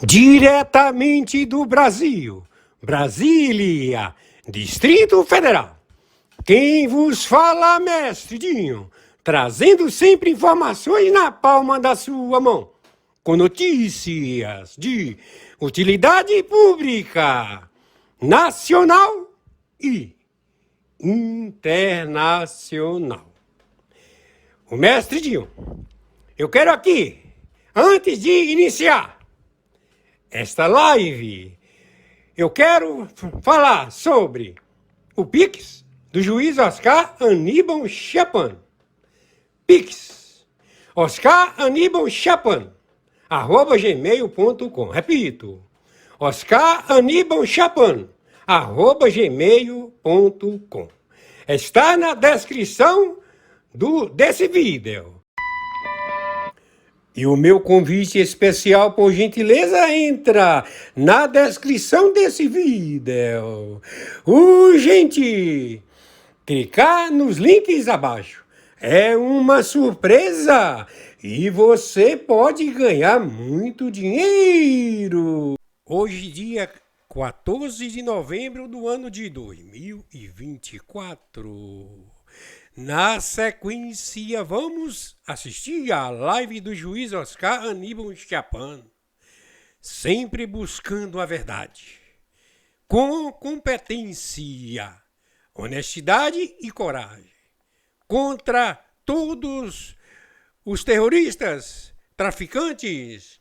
Diretamente do Brasil, Brasília, Distrito Federal. Quem vos fala, mestre Dinho, trazendo sempre informações na palma da sua mão, com notícias de utilidade pública, nacional e internacional. O mestre Dinho, eu quero aqui, antes de iniciar esta live, eu quero falar sobre o Pix do juiz Oscar Aníbal Chapan. Pix, Oscar Aníbal Chapan, @gmail.com. Repito, Oscar Aníbal Chapan, @gmail.com. Está na descrição desse vídeo. E o meu convite especial, por gentileza, entra na descrição desse vídeo. Urgente! Clicar nos links abaixo. É uma surpresa e você pode ganhar muito dinheiro. Hoje, dia 14 de novembro do ano de 2024. Na sequência, vamos assistir à live do juiz Oscar Aníbal Chapan, sempre buscando a verdade, com competência, honestidade e coragem, contra todos os terroristas, traficantes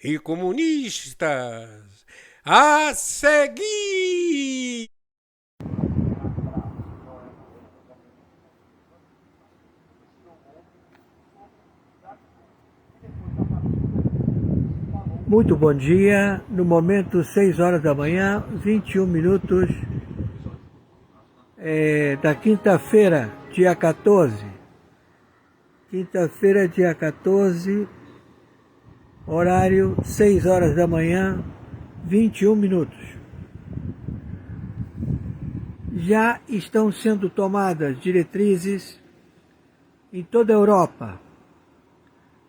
e comunistas. A seguir! Muito bom dia, no momento 6 horas da manhã, 21 minutos da quinta-feira, dia 14. Quinta-feira, dia 14, horário 6 horas da manhã, 21 minutos. Já estão sendo tomadas diretrizes em toda a Europa.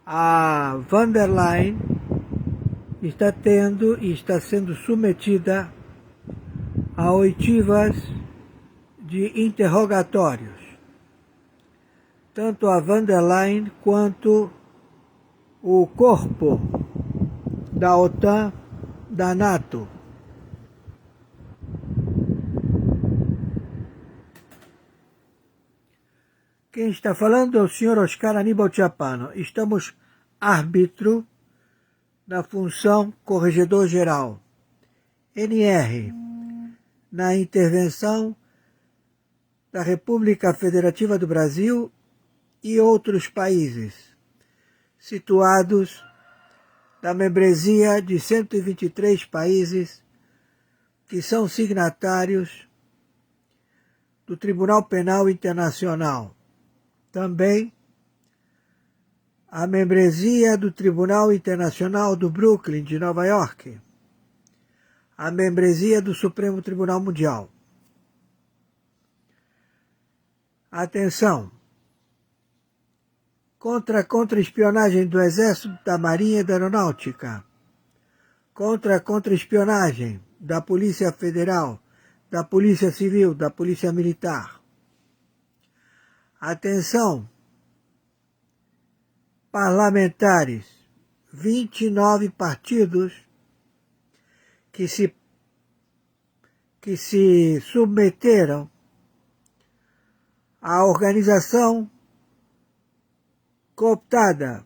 A Van der Leyen está tendo e está sendo submetida a oitivas de interrogatórios. Tanto a Van der Leyen quanto o corpo da OTAN, da NATO. Quem está falando é o senhor Oscar Aníbal Chapan. Estamos árbitro na função corregedor-geral, NR, na intervenção da República Federativa do Brasil e outros países, situados na membresia de 123 países que são signatários do Tribunal Penal Internacional. Também a membresia do Tribunal Internacional do Brooklyn, de Nova York, a membresia do Supremo Tribunal Mundial. Atenção! Contra a contra-espionagem do Exército, da Marinha e da Aeronáutica, contra a contra-espionagem da Polícia Federal, da Polícia Civil, da Polícia Militar. Atenção! Parlamentares, 29 partidos que se submeteram à organização cooptada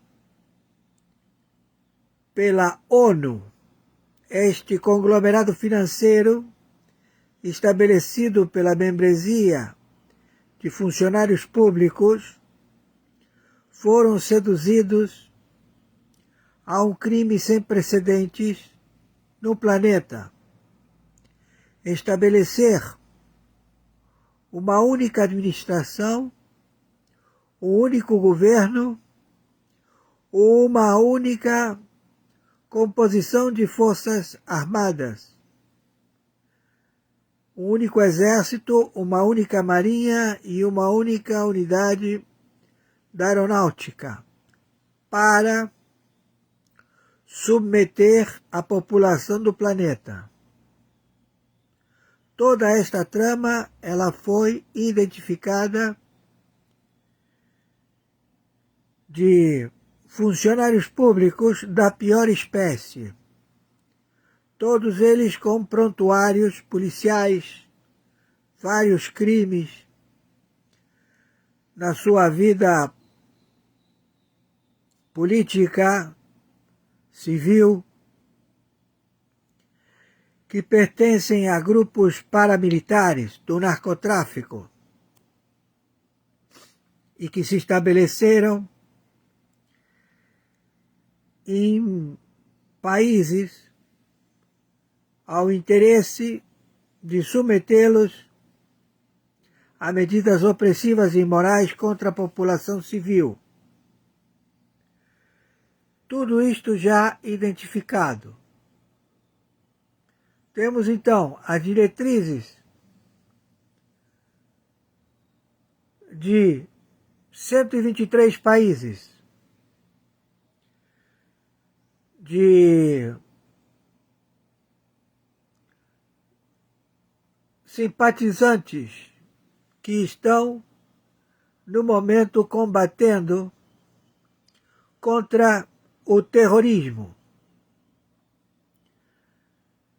pela ONU, este conglomerado financeiro estabelecido pela membresia de funcionários públicos, foram seduzidos a um crime sem precedentes no planeta. Estabelecer uma única administração, um único governo, uma única composição de forças armadas, um único exército, uma única marinha e uma única unidade da aeronáutica, para submeter a população do planeta. Toda esta trama, ela foi identificada de funcionários públicos da pior espécie, todos eles com prontuários policiais, vários crimes na sua vida política, civil, que pertencem a grupos paramilitares do narcotráfico e que se estabeleceram em países ao interesse de submetê-los a medidas opressivas e imorais contra a população civil. Tudo isto já identificado. Temos então as diretrizes de 123 países, de simpatizantes que estão no momento combatendo contra o terrorismo.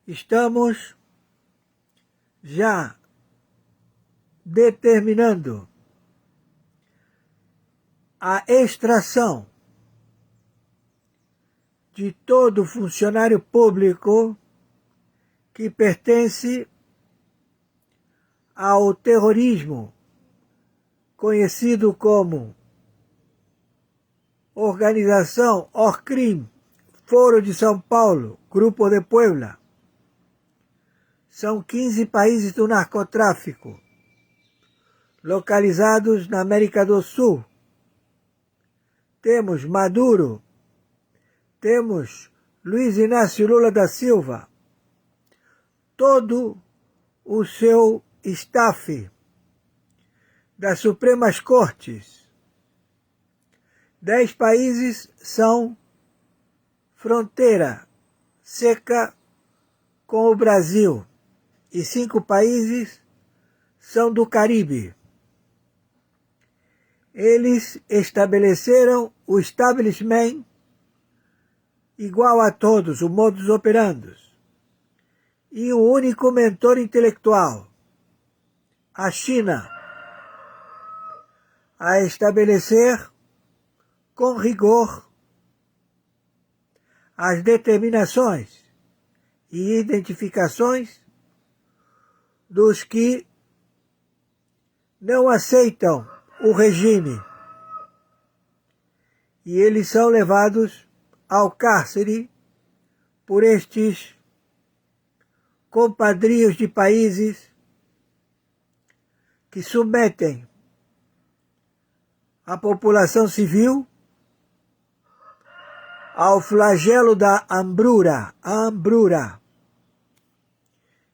Estamos já determinando a extração de todo funcionário público que pertence ao terrorismo, conhecido como Organização Orcrim, Foro de São Paulo, Grupo de Puebla. São 15 países do narcotráfico, localizados na América do Sul. Temos Maduro, temos Luiz Inácio Lula da Silva, todo o seu staff das Supremas Cortes. 10 países são fronteira seca com o Brasil e 5 países são do Caribe. Eles estabeleceram o establishment igual a todos, o modus operandi, e um único mentor intelectual, a China, a estabelecer com rigor as determinações e identificações dos que não aceitam o regime, e eles são levados ao cárcere por estes compadrios de países que submetem a população civil ao flagelo da hambrura,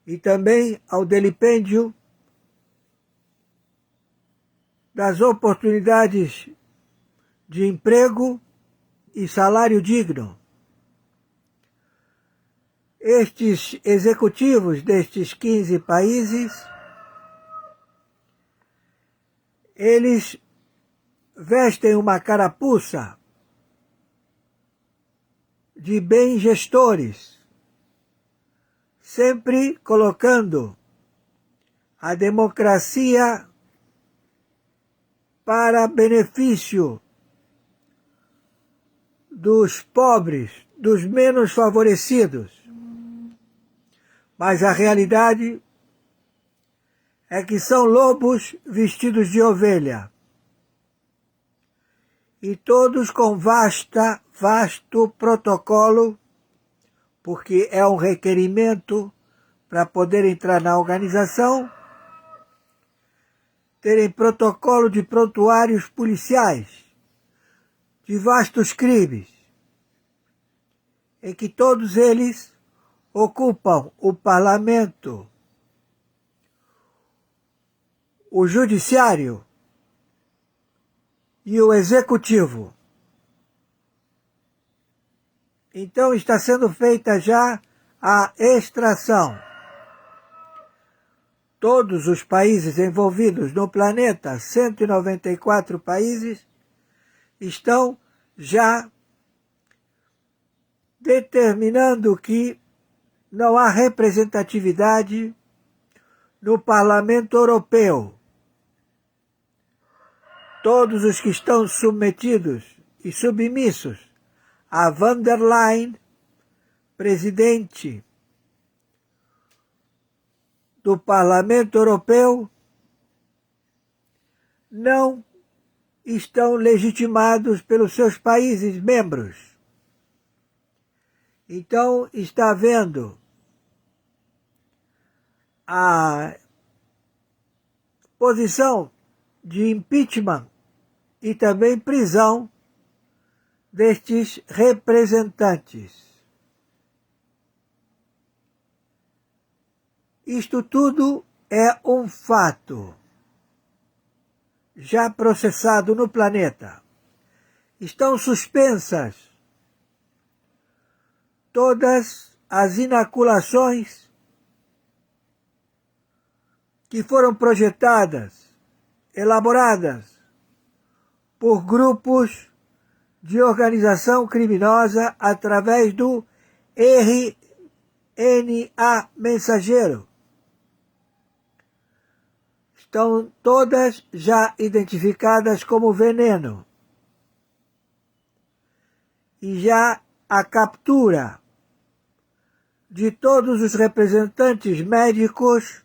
e também ao delipêndio das oportunidades de emprego e salário digno. Estes executivos destes 15 países, eles vestem uma carapuça de bem gestores, sempre colocando a democracia para benefício dos pobres, dos menos favorecidos. Mas a realidade é que são lobos vestidos de ovelha. E todos com vasto protocolo, porque é um requerimento para poder entrar na organização, terem protocolo de prontuários policiais, de vastos crimes. em que todos eles ocupam o parlamento, o judiciário e o executivo. Então está sendo feita já a extração. Todos os países envolvidos no planeta, 194 países, estão já determinando que não há representatividade no Parlamento Europeu. Todos os que estão submetidos e submissos a von der Leyen, presidente do Parlamento Europeu, não estão legitimados pelos seus países membros. Então está havendo a posição de impeachment e também prisão destes representantes. Isto tudo é um fato já processado no planeta. Estão suspensas todas as inoculações que foram projetadas, elaboradas por grupos de organização criminosa através do RNA mensageiro. Estão todas já identificadas como veneno. E já a captura de todos os representantes médicos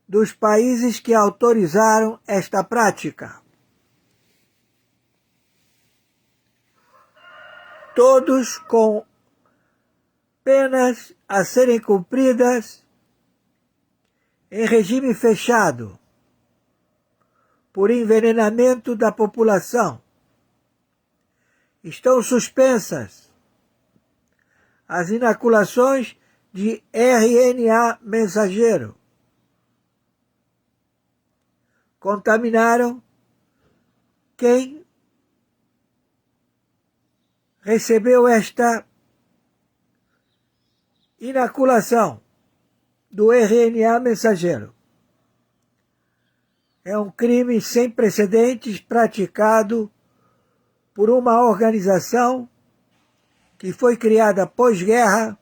dos países que autorizaram esta prática. Todos com penas a serem cumpridas em regime fechado por envenenamento da população. Estão suspensas as inoculações de RNA mensageiro. Contaminaram quem recebeu esta inoculação do RNA mensageiro. É um crime sem precedentes praticado por uma organização que foi criada pós-guerra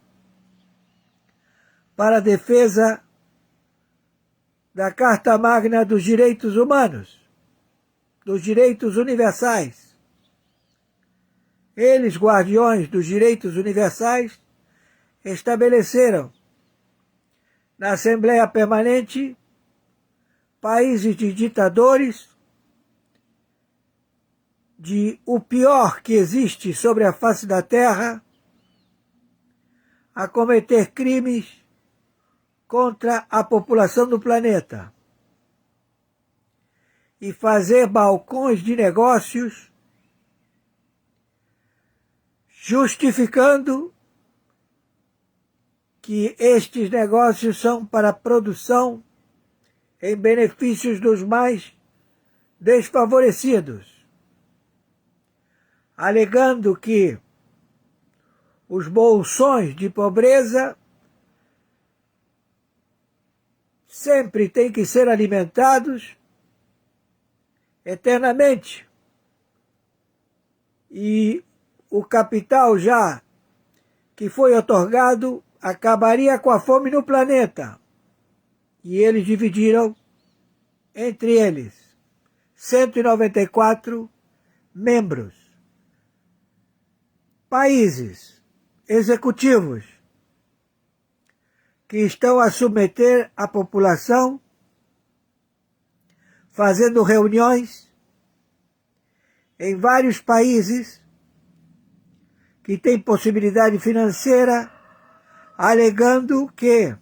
para a defesa da Carta Magna dos Direitos Humanos, dos direitos universais. Eles, guardiões dos direitos universais, estabeleceram na Assembleia Permanente países de ditadores, de o pior que existe sobre a face da Terra, a cometer crimes contra a população do planeta e fazer balcões de negócios justificando que estes negócios são para a produção em benefícios dos mais desfavorecidos, alegando que os bolsões de pobreza sempre têm que ser alimentados eternamente e o capital já que foi otorgado acabaria com a fome no planeta. E eles dividiram entre eles 194 membros, países executivos que estão a submeter a população, fazendo reuniões em vários países que têm possibilidade financeira, alegando que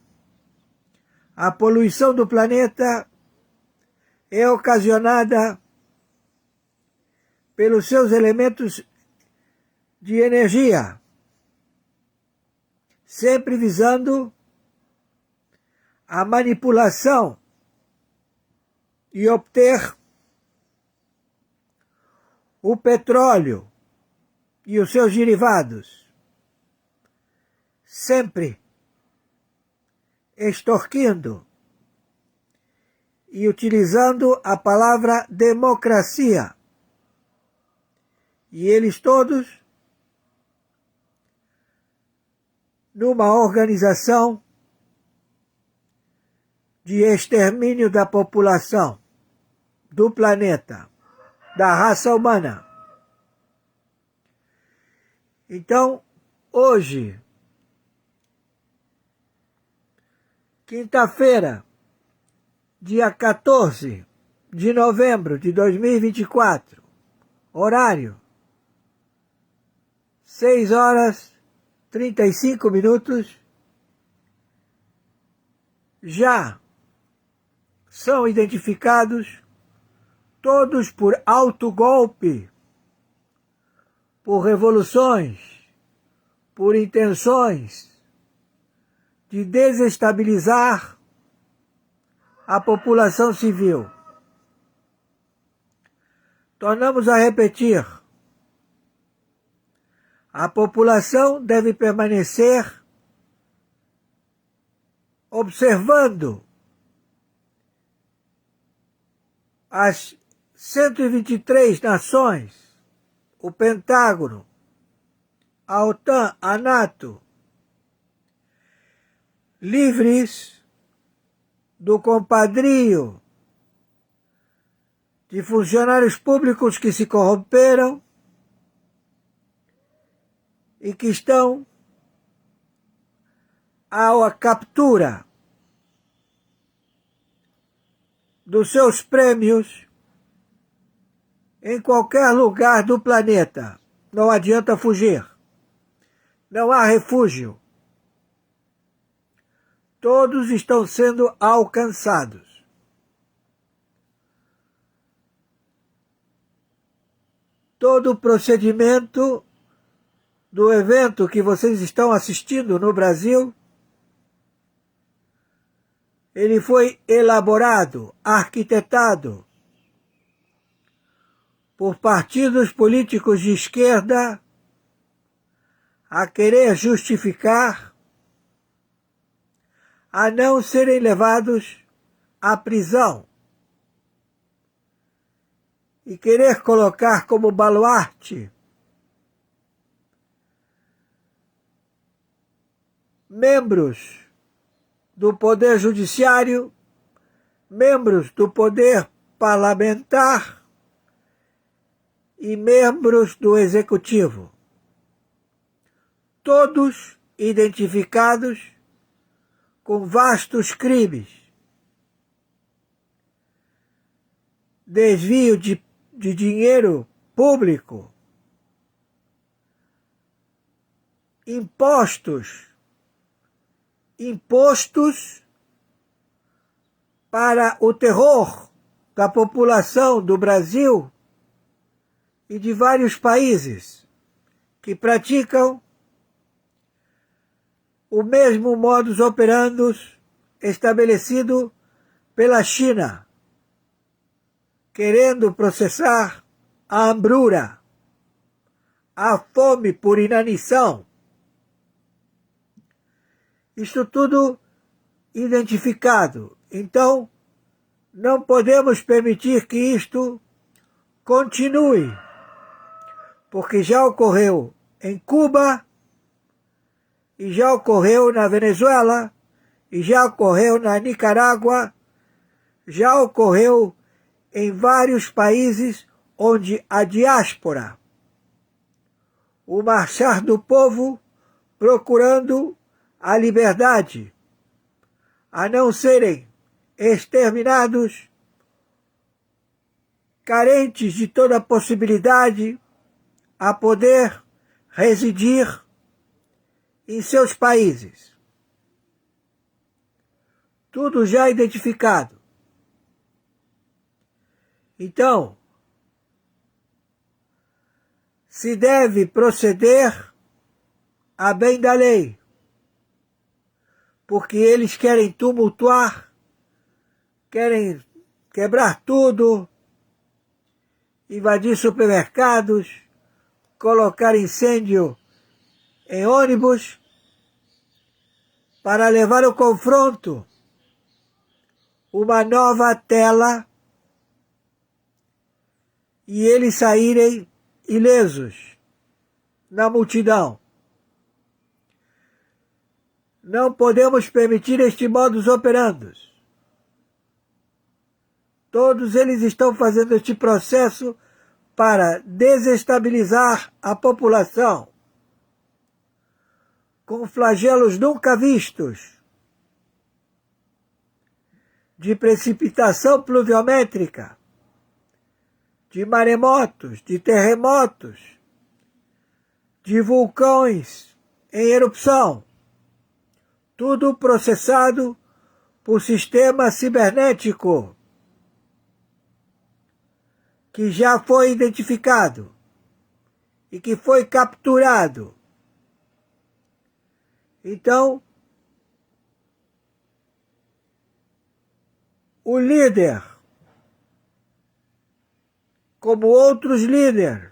a poluição do planeta é ocasionada pelos seus elementos de energia, sempre visando a manipulação e obter o petróleo e os seus derivados, sempre extorquindo e utilizando a palavra democracia. E eles todos numa organização de extermínio da população, do planeta, da raça humana. Então, hoje, quinta-feira, dia 14 de novembro de 2024, horário 6h35, já são identificados todos por autogolpe, por revoluções, por intenções de desestabilizar a população civil. Tornamos a repetir: a população deve permanecer observando as 123 nações, o Pentágono, a OTAN, a NATO, livres do compadrio de funcionários públicos que se corromperam e que estão à captura dos seus prêmios em qualquer lugar do planeta. Não adianta fugir. Não há refúgio. Todos estão sendo alcançados. Todo o procedimento do evento que vocês estão assistindo no Brasil, ele foi elaborado, arquitetado por partidos políticos de esquerda a querer justificar a não serem levados à prisão e querer colocar como baluarte membros do Poder Judiciário, membros do Poder Parlamentar e membros do Executivo. Todos identificados com vastos crimes, desvio de dinheiro público, impostos para o terror da população do Brasil e de vários países que praticam o mesmo modus operandi estabelecido pela China, querendo processar a hambruna, a fome por inanição. Isto tudo identificado. Então, não podemos permitir que isto continue, porque já ocorreu em Cuba, e já ocorreu na Venezuela, e já ocorreu na Nicarágua, já ocorreu em vários países onde a diáspora, o marchar do povo procurando a liberdade, a não serem exterminados, carentes de toda possibilidade a poder residir em seus países. Tudo já identificado. Então, se deve proceder a bem da lei, porque eles querem tumultuar, querem quebrar tudo, invadir supermercados, colocar incêndio em ônibus, para levar o confronto, uma nova tela, e eles saírem ilesos na multidão. Não podemos permitir este modus operandi. Todos eles estão fazendo este processo para desestabilizar a população, com flagelos nunca vistos, de precipitação pluviométrica, de maremotos, de terremotos, de vulcões em erupção, tudo processado por sistema cibernético, que já foi identificado e que foi capturado. Então, o líder, como outros líderes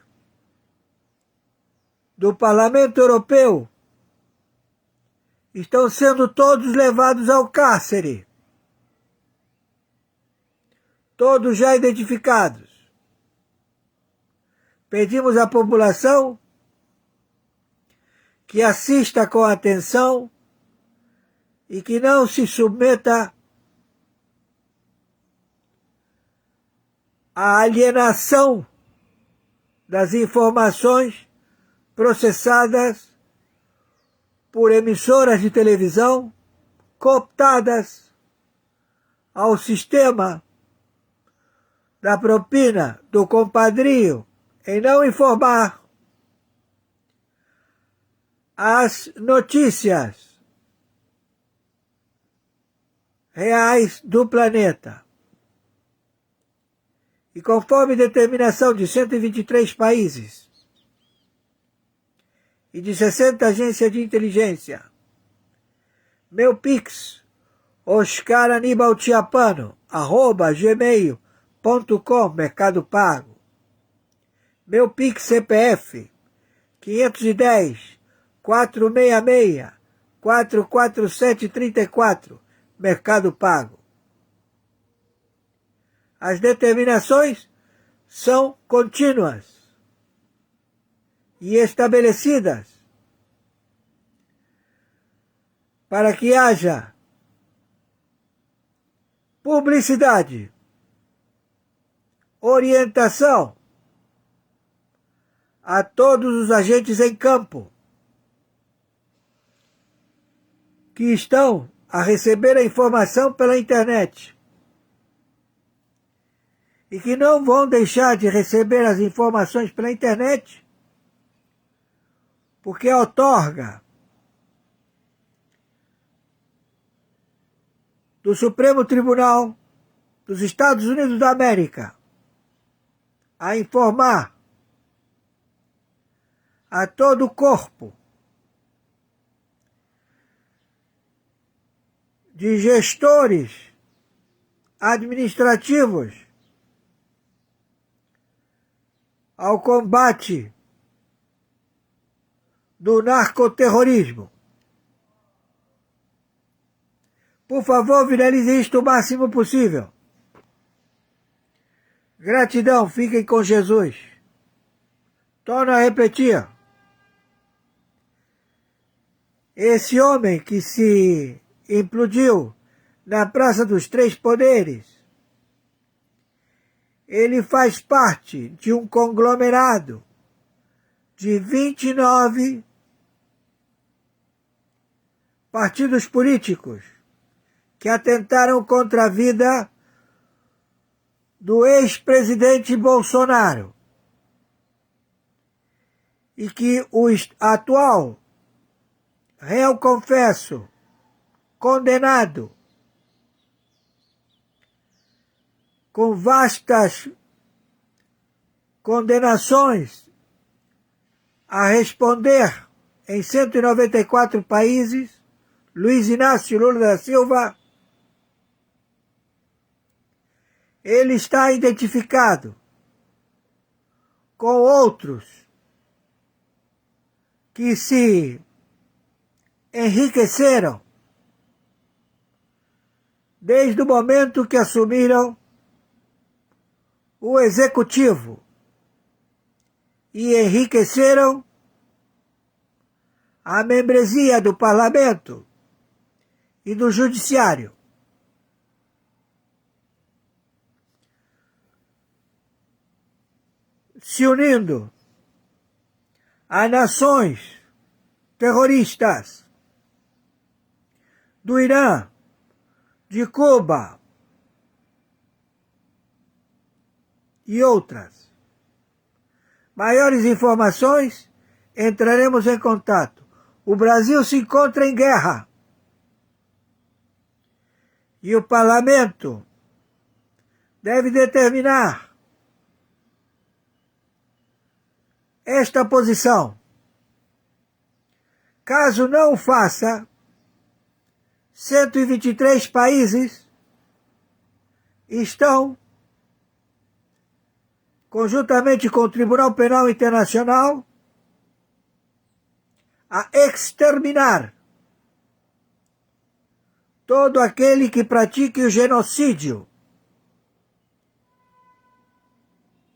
do Parlamento Europeu, estão sendo todos levados ao cárcere, todos já identificados. Pedimos à população que assista com atenção e que não se submeta à alienação das informações processadas por emissoras de televisão cooptadas ao sistema da propina, do compadrio, em não informar as notícias reais do planeta. E conforme determinação de 123 países e de 60 agências de inteligência, meu Pix, oscaranibaltiapano@gmail.com, Mercado Pago. Meu Pix CPF, 510 466 44734, Mercado Pago. As determinações são contínuas e estabelecidas para que haja publicidade, orientação a todos os agentes em campo que estão a receber a informação pela internet e que não vão deixar de receber as informações pela internet, porque a outorga do Supremo Tribunal dos Estados Unidos da América a informar a todo o corpo de gestores administrativos ao combate do narcoterrorismo. Por favor, viralize isto o máximo possível. Gratidão, fiquem com Jesus. Torno a repetir. Esse homem que se implodiu na Praça dos Três Poderes, ele faz parte de um conglomerado de 29 partidos políticos que atentaram contra a vida do ex-presidente Bolsonaro e que o atual réu confesso, condenado, com vastas condenações a responder em 194 países, Luiz Inácio Lula da Silva, ele está identificado com outros que se enriqueceram desde o momento que assumiram o executivo e enriqueceram a membresia do parlamento e do judiciário. Se unindo a nações terroristas do Irã, de Cuba e outras. Maiores informações, entraremos em contato. O Brasil se encontra em guerra e o parlamento deve determinar esta posição. Caso não o faça, 123 países estão, conjuntamente com o Tribunal Penal Internacional, a exterminar todo aquele que pratique o genocídio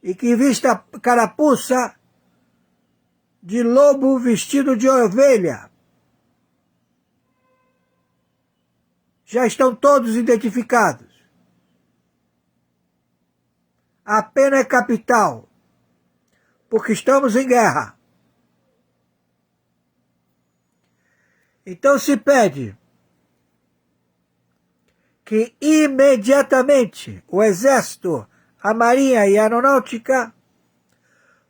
e que vista a carapuça de lobo vestido de ovelha. Já estão todos identificados. A pena é capital, porque estamos em guerra. Então se pede que imediatamente o Exército, a Marinha e a Aeronáutica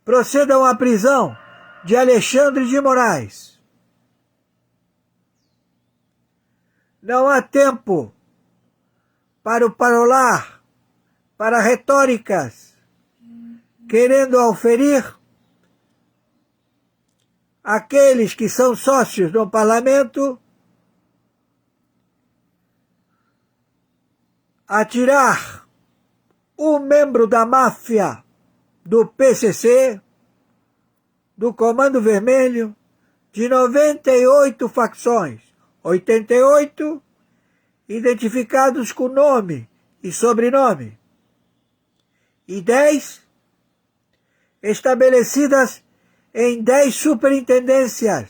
procedam à prisão de Alexandre de Moraes. Não há tempo para o parolar, para retóricas, querendo auferir aqueles que são sócios do parlamento a tirar um membro da máfia do PCC, do Comando Vermelho, de 98 facções, 88 identificados com nome e sobrenome, e 10 estabelecidas em 10 superintendências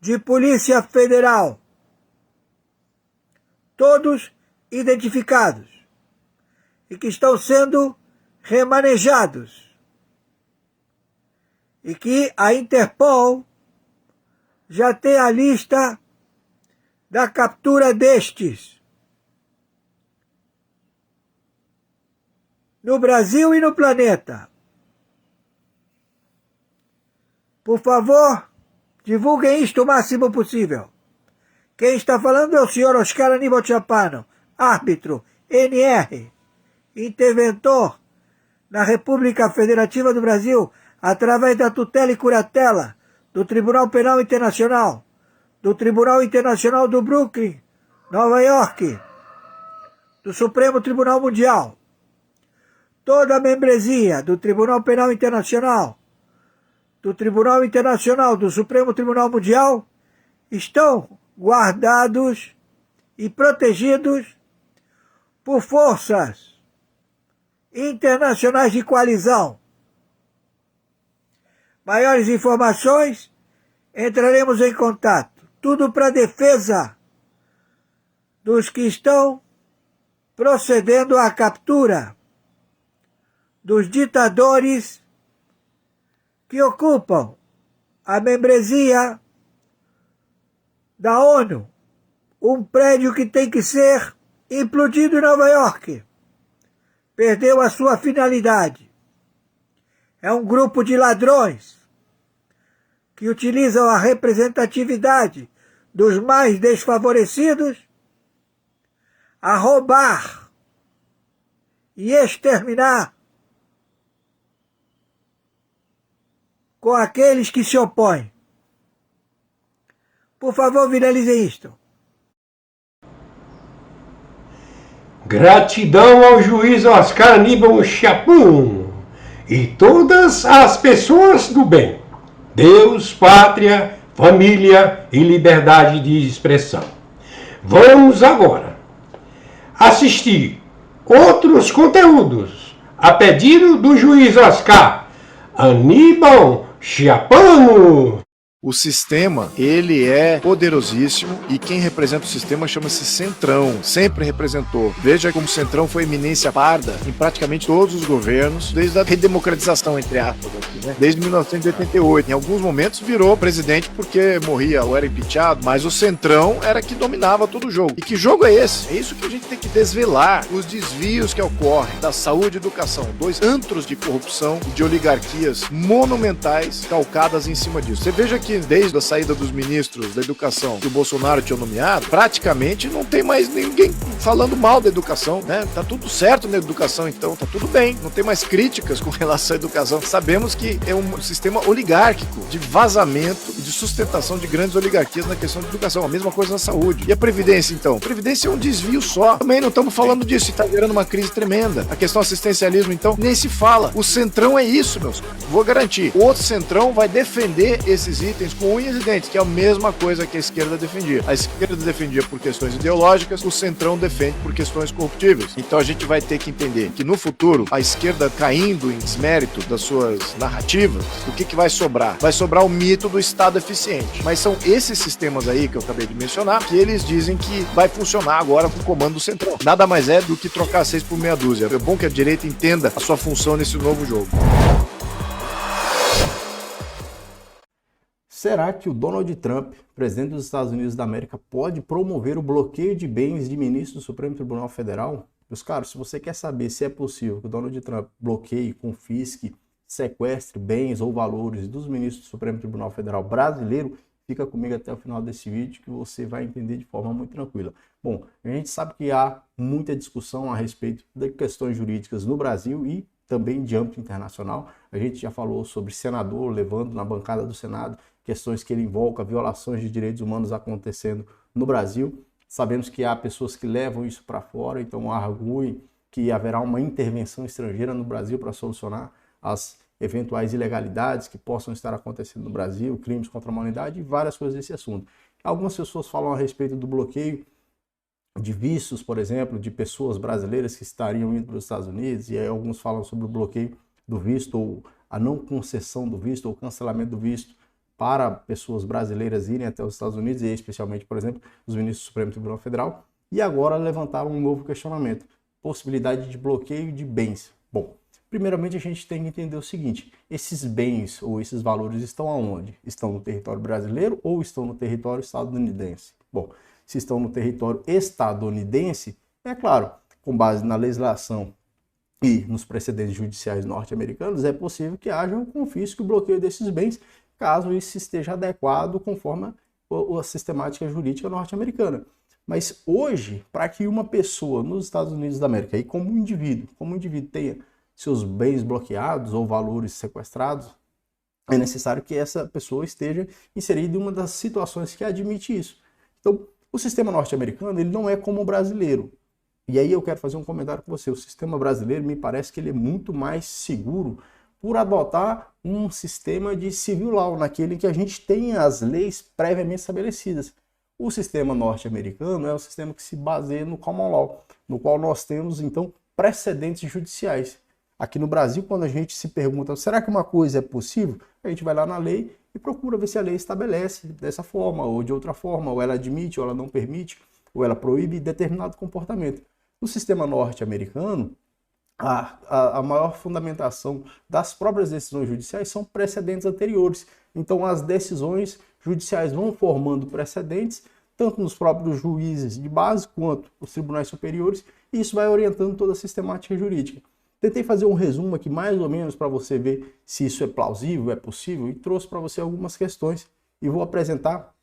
de Polícia Federal, todos identificados e que estão sendo remanejados, e que a Interpol já tem a lista da captura destes no Brasil e no planeta. Por favor, divulguem isto o máximo possível. Quem está falando é o senhor Oscar Aníbal Chapano, árbitro, NR, interventor na República Federativa do Brasil, através da tutela e curatela do Tribunal Penal Internacional, do Tribunal Internacional do Brooklyn, Nova York, do Supremo Tribunal Mundial. Toda a membresia do Tribunal Penal Internacional, do Tribunal Internacional, do Supremo Tribunal Mundial, estão guardados e protegidos por forças internacionais de coalizão. Maiores informações, entraremos em contato. Tudo para defesa dos que estão procedendo à captura dos ditadores que ocupam a membresia da ONU, um prédio que tem que ser implodido em Nova York. Perdeu a sua finalidade. É um grupo de ladrões que utilizam a representatividade dos mais desfavorecidos a roubar e exterminar com aqueles que se opõem. Por favor, viralizem isto. Gratidão ao juiz Oscar Aníbal Chapun e todas as pessoas do bem. Deus, pátria, família e liberdade de expressão. Vamos agora assistir outros conteúdos a pedido do juiz Oscar Aníbal Chapun. O sistema, ele é poderosíssimo e quem representa o sistema chama-se Centrão, sempre representou. Veja como o Centrão foi eminência parda em praticamente todos os governos, desde a redemocratização, entre aspas, aqui, né? Desde 1988. Em alguns momentos virou presidente porque morria ou era impeachado, mas o Centrão era que dominava todo o jogo. E que jogo é esse? É isso que a gente tem que desvelar, os desvios que ocorrem da saúde e educação, dois antros de corrupção e de oligarquias monumentais calcadas em cima disso. Você veja que desde a saída dos ministros da educação que o Bolsonaro tinha nomeado, praticamente não tem mais ninguém falando mal da educação, né? Tá tudo certo na educação, então tá tudo bem. Não tem mais críticas com relação à educação. Sabemos que é um sistema oligárquico de vazamento e de sustentação de grandes oligarquias na questão de educação. A mesma coisa na saúde. E a Previdência, então? A Previdência é um desvio só. Também não estamos falando disso e tá gerando uma crise tremenda. A questão do assistencialismo, então, nem se fala. O Centrão é isso, meus caras. Vou garantir. O outro Centrão vai defender esses itens com unhas e dentes, que é a mesma coisa que a esquerda defendia. A esquerda defendia por questões ideológicas, o Centrão defende por questões corruptíveis. Então a gente vai ter que entender que no futuro, a esquerda caindo em desmérito das suas narrativas, o que vai sobrar? Vai sobrar o mito do Estado eficiente. Mas são esses sistemas aí que eu acabei de mencionar, que eles dizem que vai funcionar agora com o comando do Centrão. Nada mais é do que trocar 6 por meia dúzia. É bom que a direita entenda a sua função nesse novo jogo. Será que o Donald Trump, presidente dos Estados Unidos da América, pode promover o bloqueio de bens de ministros do Supremo Tribunal Federal? Meus caros, se você quer saber se é possível que o Donald Trump bloqueie, confisque, sequestre bens ou valores dos ministros do Supremo Tribunal Federal brasileiro, fica comigo até o final desse vídeo que você vai entender de forma muito tranquila. Bom, a gente sabe que há muita discussão a respeito de questões jurídicas no Brasil e também de âmbito internacional. A gente já falou sobre senador levando na bancada do Senado questões que ele invoca, violações de direitos humanos acontecendo no Brasil. Sabemos que há pessoas que levam isso para fora, então arguem que haverá uma intervenção estrangeira no Brasil para solucionar as eventuais ilegalidades que possam estar acontecendo no Brasil, crimes contra a humanidade e várias coisas desse assunto. Algumas pessoas falam a respeito do bloqueio de vistos, por exemplo, de pessoas brasileiras que estariam indo para os Estados Unidos, e aí alguns falam sobre o bloqueio do visto ou a não concessão do visto ou cancelamento do visto para pessoas brasileiras irem até os Estados Unidos, e especialmente, por exemplo, os ministros do Supremo Tribunal Federal, e agora levantaram um novo questionamento, possibilidade de bloqueio de bens. Bom, primeiramente a gente tem que entender o seguinte, esses bens ou esses valores estão aonde? Estão no território brasileiro ou estão no território estadunidense? Bom, se estão no território estadunidense, é claro, com base na legislação e nos precedentes judiciais norte-americanos, é possível que haja um confisco e bloqueio desses bens, caso isso esteja adequado conforme a sistemática jurídica norte-americana. Mas hoje, para que uma pessoa nos Estados Unidos da América, e como um indivíduo tenha seus bens bloqueados ou valores sequestrados, é necessário que essa pessoa esteja inserida em uma das situações que admite isso. Então, o sistema norte-americano ele não é como o brasileiro. E aí eu quero fazer um comentário com você. O sistema brasileiro me parece que ele é muito mais seguro por adotar um sistema de civil law, naquele que a gente tem as leis previamente estabelecidas. O sistema norte-americano é um sistema que se baseia no common law, no qual nós temos, então, precedentes judiciais. Aqui no Brasil, quando a gente se pergunta, será que uma coisa é possível? A gente vai lá na lei e procura ver se a lei estabelece dessa forma ou de outra forma, ou ela admite, ou ela não permite, ou ela proíbe determinado comportamento. No sistema norte-americano, a maior fundamentação das próprias decisões judiciais são precedentes anteriores. Então as decisões judiciais vão formando precedentes, tanto nos próprios juízes de base quanto os tribunais superiores, e isso vai orientando toda a sistemática jurídica. Tentei fazer um resumo aqui mais ou menos para você ver se isso é plausível, é possível, e trouxe para você algumas questões. E vou apresentar,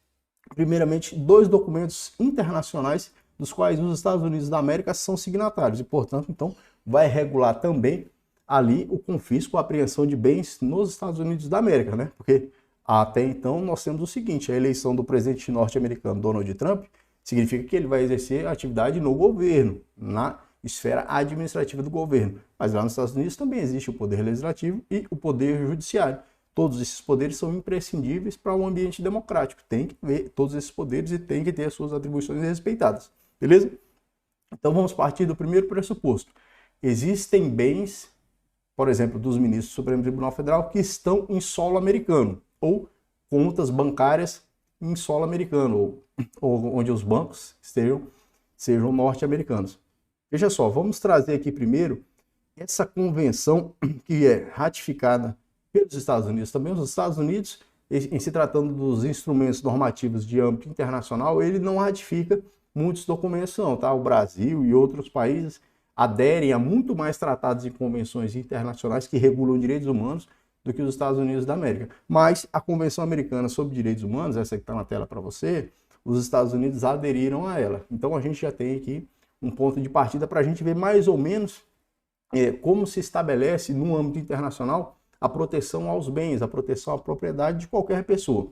primeiramente, 2 documentos internacionais dos quais os Estados Unidos da América são signatários e, portanto, então, vai regular também ali o confisco, a apreensão de bens nos Estados Unidos da América, né? Porque Até então, nós temos o seguinte: a eleição do presidente norte-americano Donald Trump significa que ele vai exercer atividade no governo, na esfera administrativa do governo. Mas lá nos Estados Unidos também existe o poder legislativo e o poder judiciário. Todos esses poderes são imprescindíveis para um ambiente democrático. Tem que ver todos esses poderes e tem que ter as suas atribuições respeitadas. Beleza? Então vamos partir do primeiro pressuposto. Existem bens, por exemplo, dos ministros do Supremo Tribunal Federal que estão em solo americano, ou contas bancárias em solo americano, ou onde os bancos sejam norte-americanos. Veja só, vamos trazer aqui primeiro essa convenção que é ratificada pelos Estados Unidos. Também os Estados Unidos, em se tratando dos instrumentos normativos de âmbito internacional, ele não ratifica muitos documentos não, tá? O Brasil e outros países aderem a muito mais tratados e convenções internacionais que regulam direitos humanos do que os Estados Unidos da América. Mas a Convenção Americana sobre Direitos Humanos, essa que está na tela para você, os Estados Unidos aderiram a ela. Então a gente já tem aqui um ponto de partida para a gente ver mais ou menos como se estabelece no âmbito internacional a proteção aos bens, a proteção à propriedade de qualquer pessoa.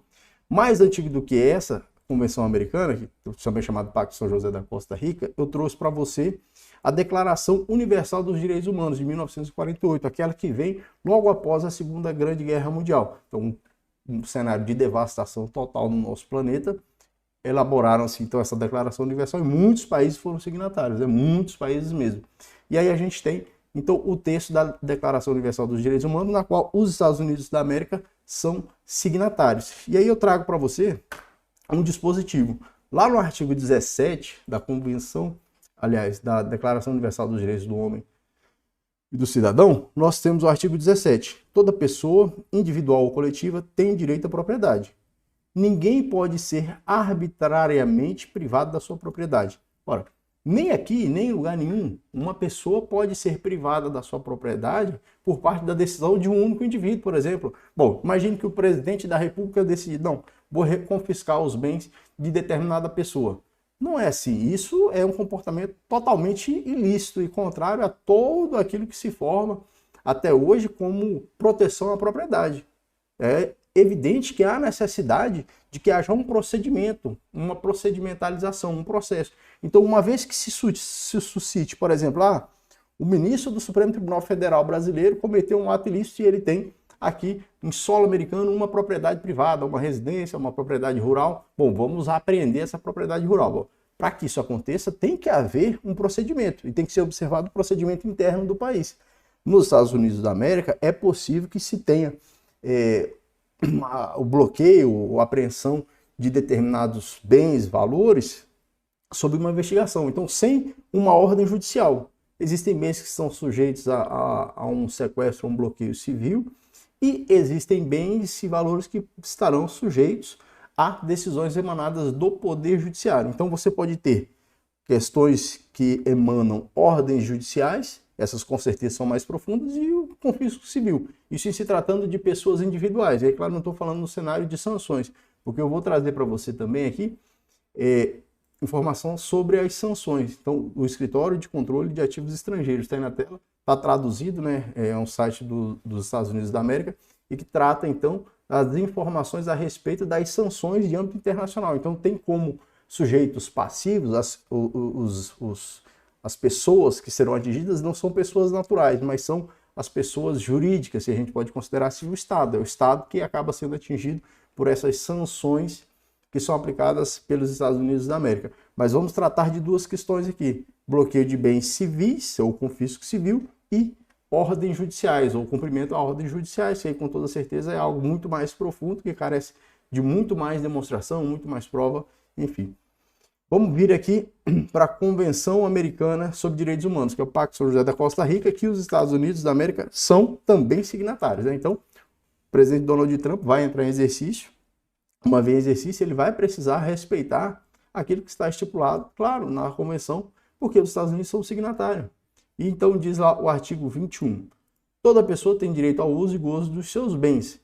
Mais antigo do que essa Convenção Americana, que também é chamada Pacto São José da Costa Rica, eu trouxe para você a Declaração Universal dos Direitos Humanos, de 1948, aquela que vem logo após a Segunda Grande Guerra Mundial. Então, um cenário de devastação total no nosso planeta, elaboraram-se então essa Declaração Universal e muitos países foram signatários, muitos países mesmo. E aí a gente tem então o texto da Declaração Universal dos Direitos Humanos, na qual os Estados Unidos da América são signatários. E aí eu trago para você um dispositivo. Lá no artigo 17 da Convenção, aliás, da Declaração Universal dos Direitos do Homem e do Cidadão, nós temos o artigo 17. Toda pessoa, individual ou coletiva, tem direito à propriedade. Ninguém pode ser arbitrariamente privado da sua propriedade. Ora, nem aqui, nem em lugar nenhum, uma pessoa pode ser privada da sua propriedade por parte da decisão de um único indivíduo, por exemplo. Bom, imagine que o presidente da República decide, não, vou confiscar os bens de determinada pessoa. Não é assim. Isso é um comportamento totalmente ilícito e contrário a tudo aquilo que se forma até hoje como proteção à propriedade. É evidente que há necessidade de que haja um procedimento, uma procedimentalização, um processo. Então, uma vez que se suscite, por exemplo, o ministro do Supremo Tribunal Federal brasileiro cometeu um ato ilícito e ele tem aqui em solo americano uma propriedade privada, uma residência, uma propriedade rural. Bom, vamos apreender essa propriedade rural. Para que isso aconteça, tem que haver um procedimento e tem que ser observado o procedimento interno do país. Nos Estados Unidos da América, é possível que se tenha o bloqueio ou apreensão de determinados bens, valores, sob uma investigação. Então, sem uma ordem judicial. Existem bens que são sujeitos a um sequestro, a um bloqueio civil, e existem bens e valores que estarão sujeitos a decisões emanadas do Poder Judiciário. Então você pode ter questões que emanam ordens judiciais, essas com certeza são mais profundas, e o confisco civil. Isso em se tratando de pessoas individuais. E aí, claro, não estou falando no cenário de sanções, porque eu vou trazer para você também aqui informação sobre as sanções. Então, o Escritório de Controle de Ativos Estrangeiros está aí na tela, está traduzido, né? É um site dos Estados Unidos da América e que trata, então, as informações a respeito das sanções de âmbito internacional. Então, tem como sujeitos passivos, as pessoas que serão atingidas não são pessoas naturais, mas são as pessoas jurídicas, se a gente pode considerar assim o Estado. É o Estado que acaba sendo atingido por essas sanções que são aplicadas pelos Estados Unidos da América. Mas vamos tratar de duas questões aqui: bloqueio de bens civis, ou confisco civil, e ordens judiciais, ou cumprimento a ordens judiciais, que aí com toda certeza é algo muito mais profundo, que carece de muito mais demonstração, muito mais prova, enfim. Vamos vir aqui para a Convenção Americana sobre Direitos Humanos, que é o Pacto São José da Costa Rica, que os Estados Unidos da América são também signatários, né? Então, o presidente Donald Trump vai entrar em exercício. Uma vez em exercício, ele vai precisar respeitar aquilo que está estipulado, claro, na Convenção, porque os Estados Unidos são signatários. E então diz lá o artigo 21. Toda pessoa tem direito ao uso e gozo dos seus bens.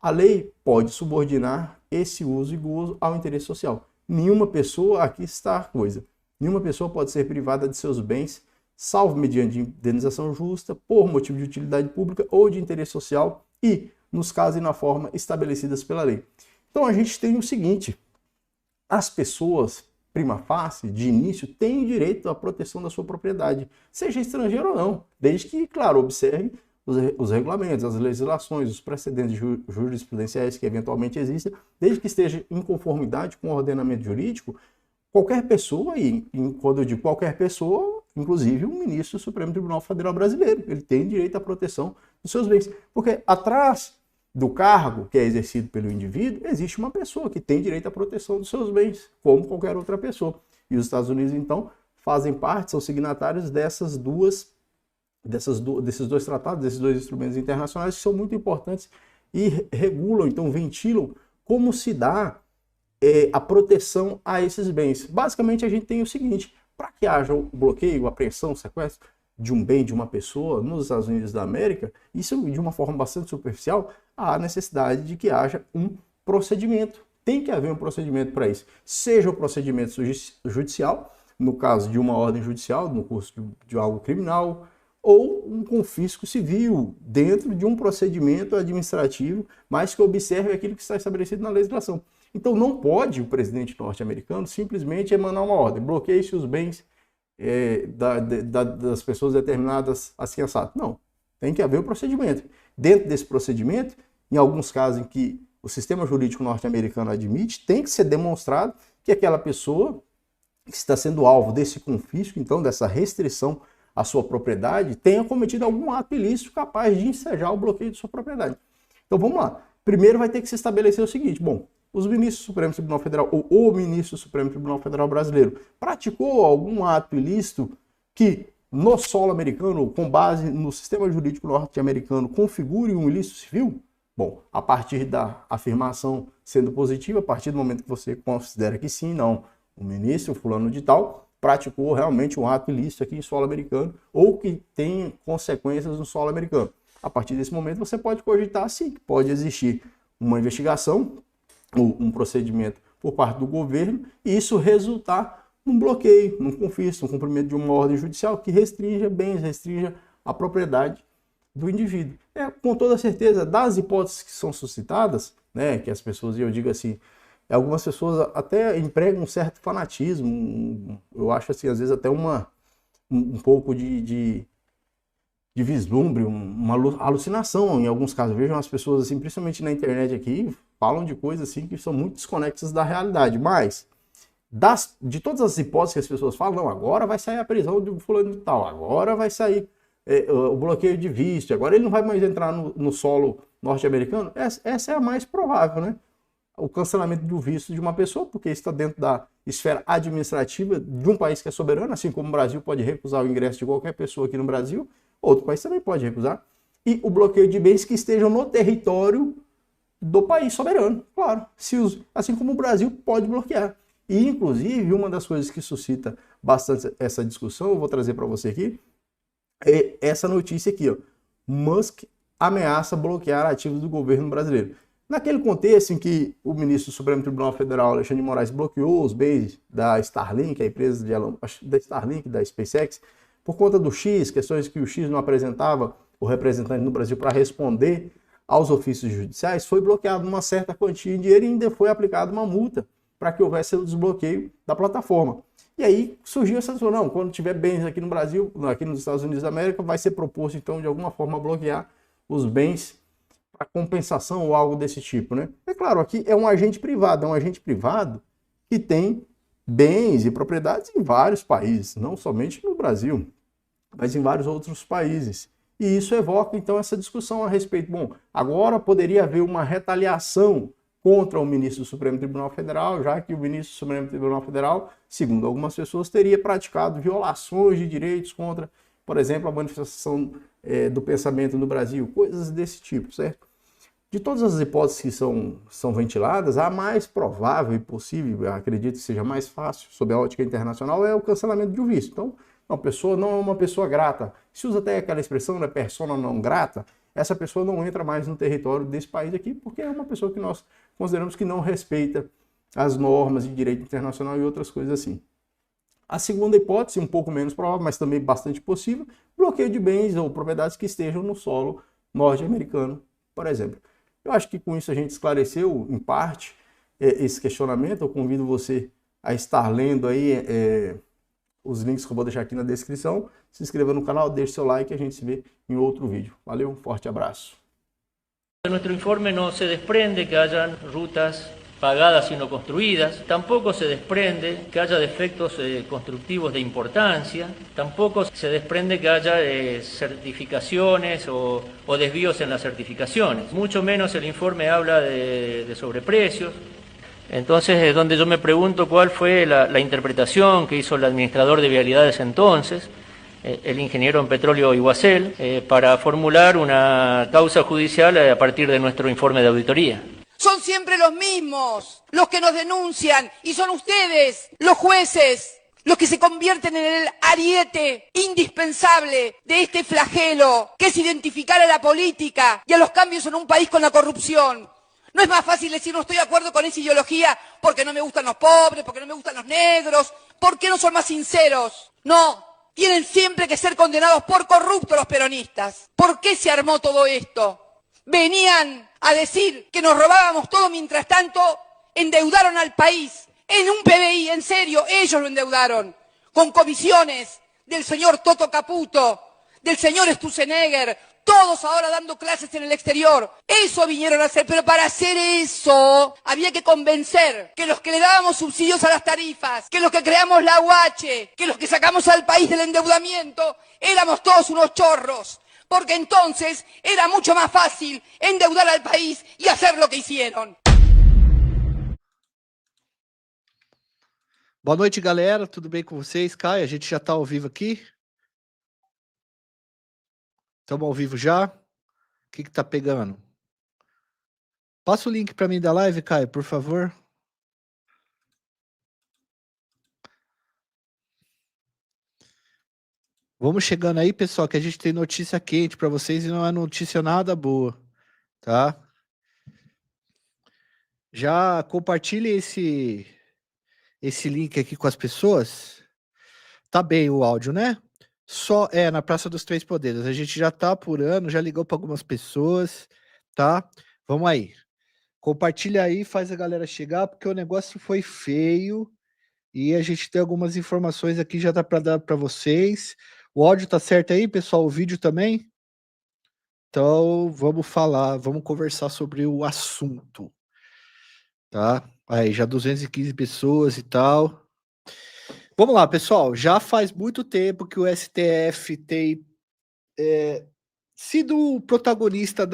A lei pode subordinar esse uso e gozo ao interesse social. Nenhuma pessoa, aqui está a coisa, nenhuma pessoa pode ser privada de seus bens, salvo mediante indenização justa, por motivo de utilidade pública ou de interesse social, e nos casos e na forma estabelecidas pela lei. Então a gente tem o seguinte, as pessoas, prima facie, de início, têm direito à proteção da sua propriedade, seja estrangeiro ou não, desde que, claro, observe os regulamentos, as legislações, os precedentes jurisprudenciais que eventualmente existem, desde que esteja em conformidade com o ordenamento jurídico, qualquer pessoa, e quando eu digo qualquer pessoa, inclusive o ministro do Supremo Tribunal Federal Brasileiro, ele tem direito à proteção dos seus bens, porque atrás do cargo que é exercido pelo indivíduo, existe uma pessoa que tem direito à proteção dos seus bens, como qualquer outra pessoa. E os Estados Unidos, então, fazem parte, são signatários desses dois tratados, desses dois instrumentos internacionais que são muito importantes e regulam, então ventilam como se dá a proteção a esses bens. Basicamente a gente tem o seguinte, para que haja o bloqueio, apreensão, sequestro de um bem de uma pessoa nos Estados Unidos da América, isso de uma forma bastante superficial, há necessidade de que haja um procedimento. Tem que haver um procedimento para isso. Seja o procedimento judicial, no caso de uma ordem judicial, no curso de algo criminal, ou um confisco civil, dentro de um procedimento administrativo, mas que observe aquilo que está estabelecido na legislação. Então não pode o presidente norte-americano simplesmente emanar uma ordem, bloqueie-se os bens das pessoas determinadas assim assado. Não, tem que haver o procedimento. Dentro desse procedimento, em alguns casos em que o sistema jurídico norte-americano admite, tem que ser demonstrado que aquela pessoa que está sendo alvo desse confisco, então dessa restrição à sua propriedade, tenha cometido algum ato ilícito capaz de ensejar o bloqueio de sua propriedade. Então vamos lá. Primeiro vai ter que se estabelecer o seguinte, bom, os ministros do Supremo Tribunal Federal ou o ministro do Supremo Tribunal Federal brasileiro praticou algum ato ilícito que no solo americano, com base no sistema jurídico norte-americano, configure um ilícito civil? Bom, a partir da afirmação sendo positiva, a partir do momento que você considera que sim, não, o ministro fulano de tal praticou realmente um ato ilícito aqui em solo americano ou que tem consequências no solo americano. A partir desse momento você pode cogitar sim, que pode existir uma investigação, um procedimento por parte do governo e isso resultar num bloqueio, num confisco, no cumprimento de uma ordem judicial que restrinja bens, restrinja a propriedade do indivíduo. Com toda certeza, das hipóteses que são suscitadas, né, que as pessoas, e eu digo assim, algumas pessoas até empregam um certo fanatismo, eu acho assim, às vezes até um pouco de vislumbre, uma alucinação em alguns casos. Vejam as pessoas assim, principalmente na internet aqui, falam de coisas assim que são muito desconexas da realidade, mas de todas as hipóteses que as pessoas falam, não, agora vai sair a prisão de fulano de tal, agora vai sair o bloqueio de visto, agora ele não vai mais entrar no solo norte-americano, essa é a mais provável, né? O cancelamento do visto de uma pessoa, porque está dentro da esfera administrativa de um país que é soberano, assim como o Brasil pode recusar o ingresso de qualquer pessoa aqui no Brasil, outro país também pode recusar, e o bloqueio de bens que estejam no território do país soberano, claro, assim como o Brasil pode bloquear. E, inclusive, uma das coisas que suscita bastante essa discussão, eu vou trazer para você aqui, é essa notícia aqui, ó. Musk ameaça bloquear ativos do governo brasileiro. Naquele contexto em que o ministro do Supremo Tribunal Federal, Alexandre de Moraes, bloqueou os bens da Starlink, a empresa da Starlink, da SpaceX, por conta do X, questões que o X não apresentava o representante no Brasil para responder aos ofícios judiciais, foi bloqueado uma certa quantia em dinheiro e ainda foi aplicada uma multa para que houvesse o desbloqueio da plataforma. E aí surgiu essa discussão, não, quando tiver bens aqui no Brasil, aqui nos Estados Unidos da América, vai ser proposto então de alguma forma bloquear os bens para compensação ou algo desse tipo, né? É claro, aqui é um agente privado que tem bens e propriedades em vários países, não somente no Brasil, mas em vários outros países. E isso evoca então essa discussão a respeito, bom, agora poderia haver uma retaliação contra o ministro do Supremo Tribunal Federal, já que o ministro do Supremo Tribunal Federal, segundo algumas pessoas, teria praticado violações de direitos contra, por exemplo, a manifestação do pensamento no Brasil, coisas desse tipo, certo? De todas as hipóteses que são ventiladas, a mais provável e possível, acredito que seja mais fácil, sob a ótica internacional, é o cancelamento de um visto. Então, uma pessoa não é uma pessoa grata. Se usa até aquela expressão, né, persona não grata, essa pessoa não entra mais no território desse país aqui, porque é uma pessoa que nós consideramos que não respeita as normas de direito internacional e outras coisas assim. A segunda hipótese, um pouco menos provável, mas também bastante possível, bloqueio de bens ou propriedades que estejam no solo norte-americano, por exemplo. Eu acho que com isso a gente esclareceu, em parte, esse questionamento. Eu convido você a estar lendo aí os links que eu vou deixar aqui na descrição. Se inscreva no canal, deixe seu like e a gente se vê em outro vídeo. Valeu, um forte abraço. De nuestro informe no se desprende que hayan rutas pagadas y no construidas, tampoco se desprende que haya defectos constructivos de importancia, tampoco se desprende que haya certificaciones o desvíos en las certificaciones, mucho menos el informe habla de sobreprecios. Entonces es donde yo me pregunto cuál fue la interpretación que hizo el administrador de vialidades entonces, el ingeniero en petróleo Iguacel, para formular una causa judicial a partir de nuestro informe de auditoría. Son siempre los mismos los que nos denuncian y son ustedes, los jueces, los que se convierten en el ariete indispensable de este flagelo que es identificar a la política y a los cambios en un país con la corrupción. No es más fácil decir no estoy de acuerdo con esa ideología porque no me gustan los pobres, porque no me gustan los negros, porque no son más sinceros. No, tienen siempre que ser condenados por corruptos los peronistas. ¿Por qué se armó todo esto? Venían a decir que nos robábamos todo, mientras tanto endeudaron al país en un PBI, en serio, ellos lo endeudaron, con comisiones del señor Toto Caputo, del señor Sturzenegger, todos ahora dando clases en el exterior. Eso vinieron a hacer, pero para hacer eso había que convencer que los que le dábamos subsidios a las tarifas, que los que creamos la UH, que los que sacamos al país del endeudamiento, éramos todos unos chorros. Porque entonces era mucho más fácil endeudar al país y hacer lo que hicieron. Boa noite, galera. Tudo bem com vocês? Caio, a gente já tá ao vivo aqui? Estamos ao vivo já? O que tá pegando? Passa o link para mim da live, Caio, por favor. Vamos chegando aí, pessoal, que a gente tem notícia quente para vocês e não é notícia nada boa, tá? Já compartilhe esse link aqui com as pessoas. Tá bem o áudio, né? Só na Praça dos Três Poderes. A gente já tá apurando, já ligou para algumas pessoas, tá? Vamos aí. Compartilha aí, faz a galera chegar, porque o negócio foi feio e a gente tem algumas informações aqui, já dá para dar para vocês. O áudio tá certo aí, pessoal? O vídeo também? Então, vamos falar, vamos conversar sobre o assunto, tá? Aí, já 215 pessoas e tal. Vamos lá, pessoal. Já faz muito tempo que o STF tem sido protagonista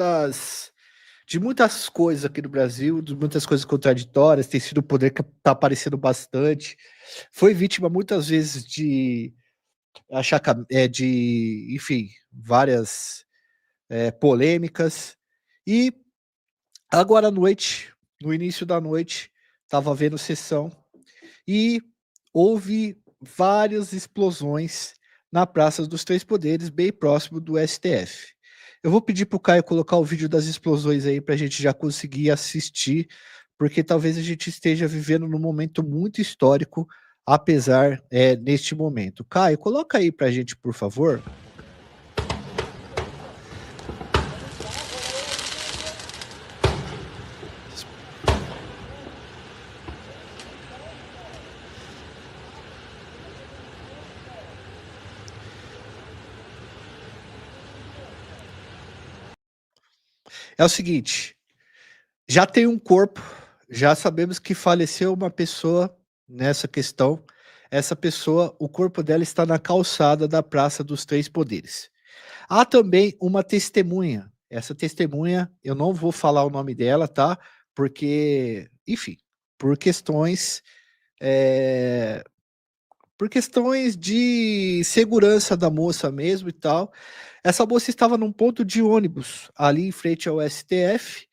de muitas coisas aqui no Brasil, de muitas coisas contraditórias, tem sido o poder que tá aparecendo bastante. Foi vítima muitas vezes de enfim, várias polêmicas. E agora à noite, no início da noite, estava vendo sessão e houve várias explosões na Praça dos Três Poderes, bem próximo do STF. Eu vou pedir para o Caio colocar o vídeo das explosões aí para a gente já conseguir assistir, porque talvez a gente esteja vivendo num momento muito histórico, apesar neste momento. Caio, coloca aí para a gente, por favor. É o seguinte, já tem um corpo, já sabemos que faleceu uma pessoa nessa questão. Essa pessoa, o corpo dela está na calçada da Praça dos Três Poderes. Há também uma testemunha. Essa testemunha, eu não vou falar o nome dela, tá? Porque, enfim, por questões de segurança da moça mesmo e tal. Essa moça estava num ponto de ônibus ali em frente ao STF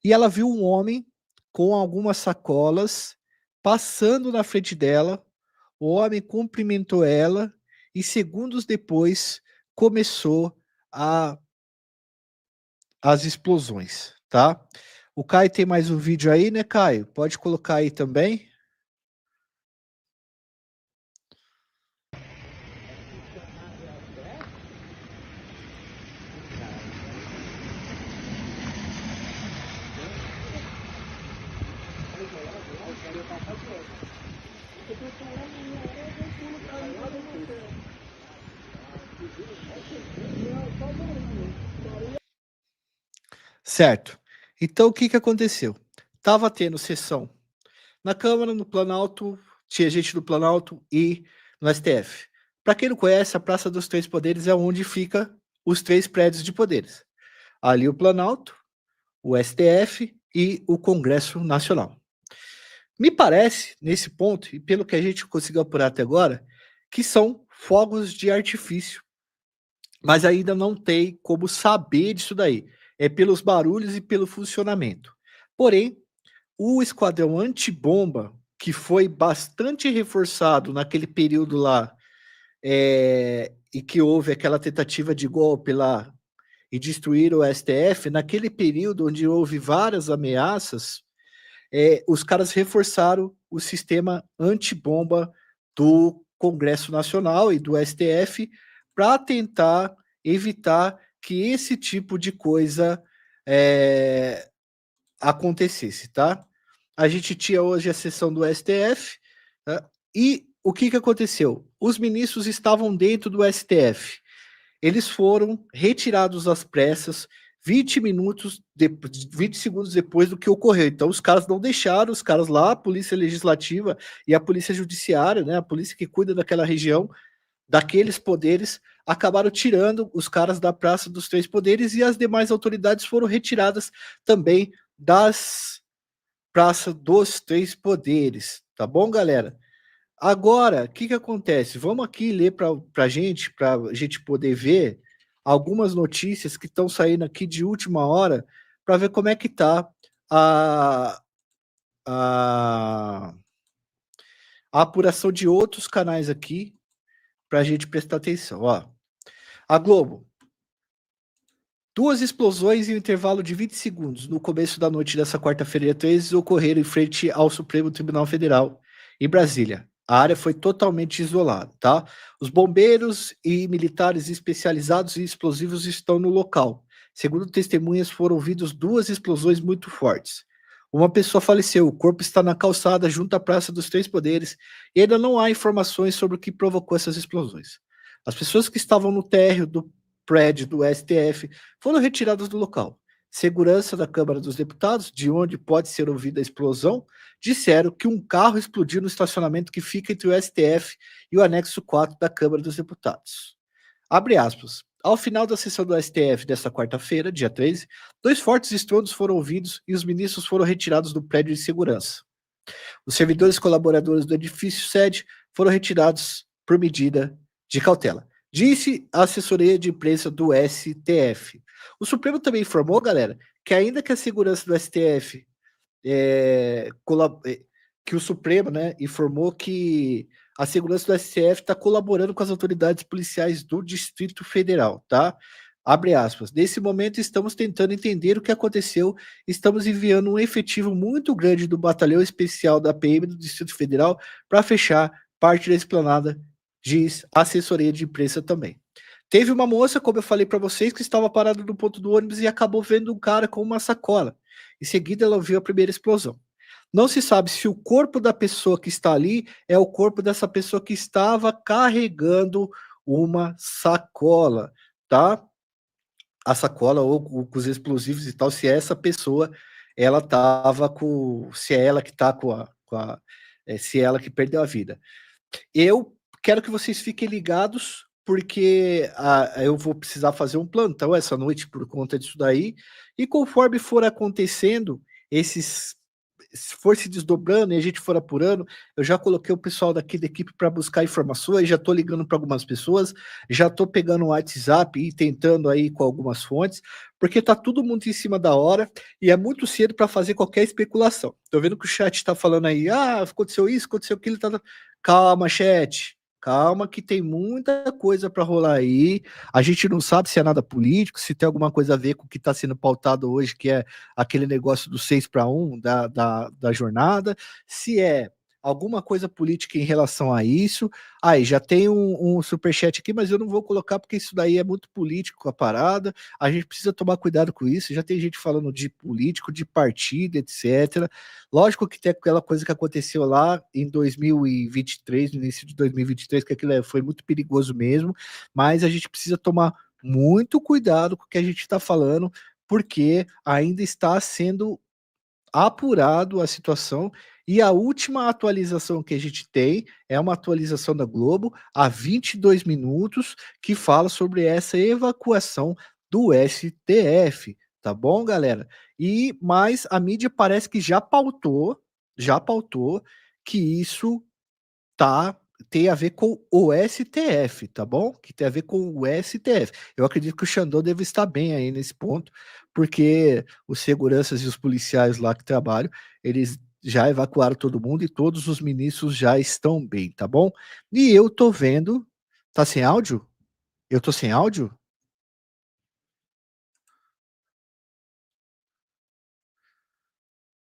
e ela viu um homem com algumas sacolas passando na frente dela. O homem cumprimentou ela e segundos depois começou as explosões, tá? O Caio tem mais um vídeo aí, né, Caio? Pode colocar aí também. Certo. Então, o que que aconteceu? Tava tendo sessão na Câmara, no Planalto, tinha gente do Planalto e no STF. Para quem não conhece, a Praça dos Três Poderes é onde fica os três prédios de poderes. Ali o Planalto, o STF e o Congresso Nacional. Me parece, nesse ponto, e pelo que a gente conseguiu apurar até agora, que são fogos de artifício, mas ainda não tem como saber disso daí. É pelos barulhos e pelo funcionamento. Porém, o esquadrão antibomba, que foi bastante reforçado naquele período lá, e que houve aquela tentativa de golpe lá e destruir o STF, naquele período onde houve várias ameaças, os caras reforçaram o sistema antibomba do Congresso Nacional e do STF para tentar evitar que esse tipo de coisa acontecesse, tá? A gente tinha hoje a sessão do STF, tá? E o que que aconteceu? Os ministros estavam dentro do STF. Eles foram retirados às pressas 20 segundos depois do que ocorreu. Então, os caras não deixaram, os caras lá, a Polícia Legislativa e a Polícia Judiciária, né, a polícia que cuida daquela região, daqueles poderes, acabaram tirando os caras da Praça dos Três Poderes e as demais autoridades foram retiradas também das Praça dos Três Poderes. Tá bom, galera? Agora, o que que acontece? Vamos aqui ler para a gente poder ver algumas notícias que estão saindo aqui de última hora para ver como é que tá a apuração de outros canais aqui para a gente prestar atenção. Ó, a Globo. 2 explosões em um intervalo de 20 segundos no começo da noite dessa quarta-feira, 13, ocorreram em frente ao Supremo Tribunal Federal, em Brasília. A área foi totalmente isolada, tá? Os bombeiros e militares especializados em explosivos estão no local. Segundo testemunhas, foram ouvidas 2 explosões muito fortes. Uma pessoa faleceu, o corpo está na calçada junto à Praça dos Três Poderes e ainda não há informações sobre o que provocou essas explosões. As pessoas que estavam no térreo do prédio do STF foram retiradas do local. Segurança da Câmara dos Deputados, de onde pode ser ouvida a explosão, disseram que um carro explodiu no estacionamento que fica entre o STF e o anexo 4 da Câmara dos Deputados. Abre aspas. Ao final da sessão do STF desta quarta-feira, dia 13, 2 fortes estrondos foram ouvidos e os ministros foram retirados do prédio de segurança. Os servidores colaboradores do edifício sede foram retirados por medida de cautela. Disse a assessoria de imprensa do STF. O Supremo também informou, galera, que ainda que a segurança do STF que o Supremo, né, informou que a segurança do STF está colaborando com as autoridades policiais do Distrito Federal, tá? Abre aspas. Nesse momento estamos tentando entender o que aconteceu, estamos enviando um efetivo muito grande do Batalhão Especial da PM do Distrito Federal para fechar parte da esplanada, diz a assessoria de imprensa também. Teve uma moça, como eu falei para vocês, que estava parada no ponto do ônibus e acabou vendo um cara com uma sacola. Em seguida, ela ouviu a primeira explosão. Não se sabe se o corpo da pessoa que está ali é o corpo dessa pessoa que estava carregando uma sacola, tá? A sacola ou com os explosivos e tal, se essa pessoa, ela estava com... Se é ela que está se é ela que perdeu a vida. Eu quero que vocês fiquem ligados, porque eu vou precisar fazer um plantão essa noite por conta disso daí, e conforme for acontecendo, for se desdobrando e a gente for apurando, eu já coloquei o pessoal daqui da equipe para buscar informações, já estou ligando para algumas pessoas, já estou pegando o WhatsApp e tentando aí com algumas fontes, porque tá tudo muito em cima da hora e é muito cedo para fazer qualquer especulação. Tô vendo que o chat está falando aí, aconteceu isso, aconteceu aquilo, tá... Calma, chat. Calma que tem muita coisa para rolar aí. A gente não sabe se é nada político, se tem alguma coisa a ver com o que está sendo pautado hoje, que é aquele negócio do 6-1 da jornada, se é alguma coisa política em relação a isso. Aí, já tem um superchat aqui, mas eu não vou colocar porque isso daí é muito político a parada. A gente precisa tomar cuidado com isso. Já tem gente falando de político, de partido, etc. Lógico que tem aquela coisa que aconteceu lá em 2023, no início de 2023, que aquilo foi muito perigoso mesmo, mas a gente precisa tomar muito cuidado com o que a gente está falando, porque ainda está sendo apurado a situação, e a última atualização que a gente tem é uma atualização da Globo há 22 minutos que fala sobre essa evacuação do STF, tá bom, galera? E mas a mídia parece que já pautou que isso tem a ver com o STF, tá bom? Que tem a ver com o STF. Eu acredito que o Xandão deve estar bem aí nesse ponto, porque os seguranças e os policiais lá que trabalham, eles já evacuaram todo mundo e todos os ministros já estão bem, tá bom? E eu tô vendo. Tá sem áudio? Eu tô sem áudio?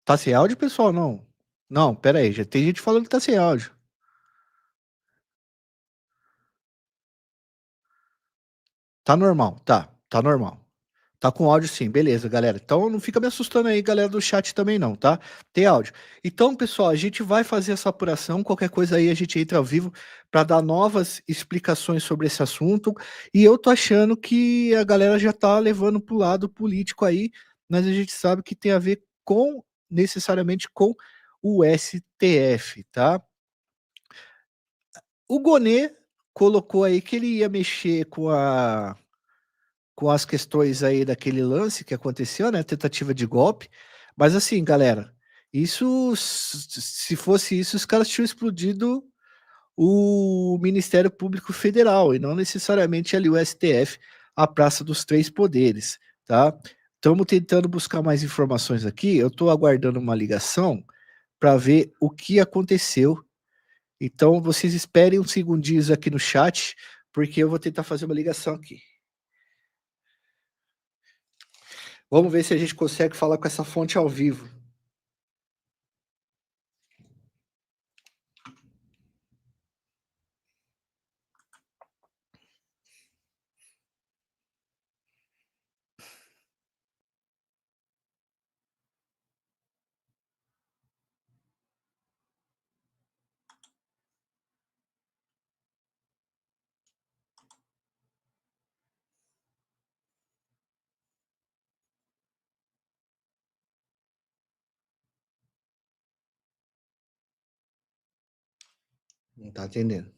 Tá sem áudio, pessoal? Não. Não, pera aí, já tem gente falando que tá sem áudio. Tá normal, tá normal. Tá com áudio sim, beleza, galera. Então não fica me assustando aí, galera do chat também não, tá? Tem áudio. Então, pessoal, a gente vai fazer essa apuração, qualquer coisa aí a gente entra ao vivo para dar novas explicações sobre esse assunto. E eu tô achando que a galera já tá levando pro lado político aí, mas a gente sabe que tem a ver com necessariamente com o STF, tá? O Gonê colocou aí que ele ia mexer com as questões aí daquele lance que aconteceu, né? Tentativa de golpe. Mas assim, galera, isso, se fosse isso, os caras tinham explodido o Ministério Público Federal e não necessariamente ali o STF, a Praça dos Três Poderes, tá? Estamos tentando buscar mais informações aqui. Eu estou aguardando uma ligação para ver o que aconteceu. Então, vocês esperem uns segundinhos aqui no chat, porque eu vou tentar fazer uma ligação aqui. Vamos ver se a gente consegue falar com essa fonte ao vivo. Não tá entendendo.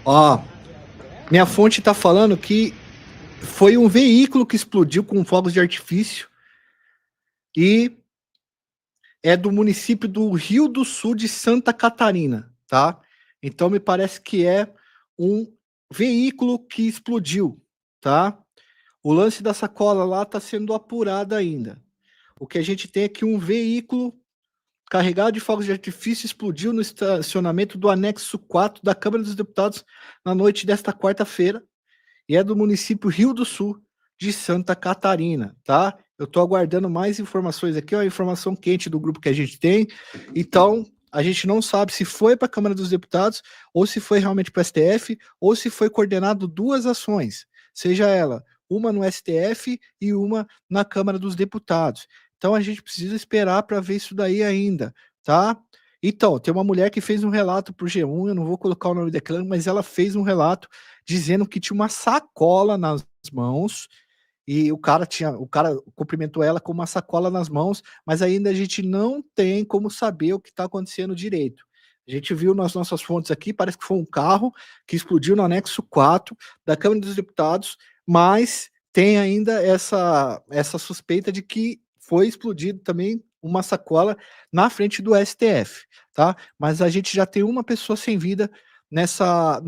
Ó, minha fonte tá falando que foi um veículo que explodiu com fogos de artifício e é do município do Rio do Sul de Santa Catarina, tá? Então me parece que é um veículo que explodiu, tá? O lance da sacola lá tá sendo apurado ainda. O que a gente tem é que um veículo carregado de fogos de artifício explodiu no estacionamento do anexo 4 da Câmara dos Deputados na noite desta quarta-feira e é do município Rio do Sul de Santa Catarina, tá? Eu tô aguardando mais informações aqui, ó, a informação quente do grupo que a gente tem. Então, a gente não sabe se foi para a Câmara dos Deputados ou se foi realmente para o STF ou se foi coordenado duas ações, seja ela uma no STF e uma na Câmara dos Deputados. Então a gente precisa esperar para ver isso daí ainda, tá? Então, tem uma mulher que fez um relato pro G1, eu não vou colocar o nome daquela, mas ela fez um relato dizendo que tinha uma sacola nas mãos e o cara cumprimentou ela com uma sacola nas mãos, mas ainda a gente não tem como saber o que está acontecendo direito. A gente viu nas nossas fontes aqui, parece que foi um carro que explodiu no anexo 4 da Câmara dos Deputados, mas tem ainda essa suspeita de que foi explodido também uma sacola na frente do STF, tá? Mas a gente já tem uma pessoa sem vida nessa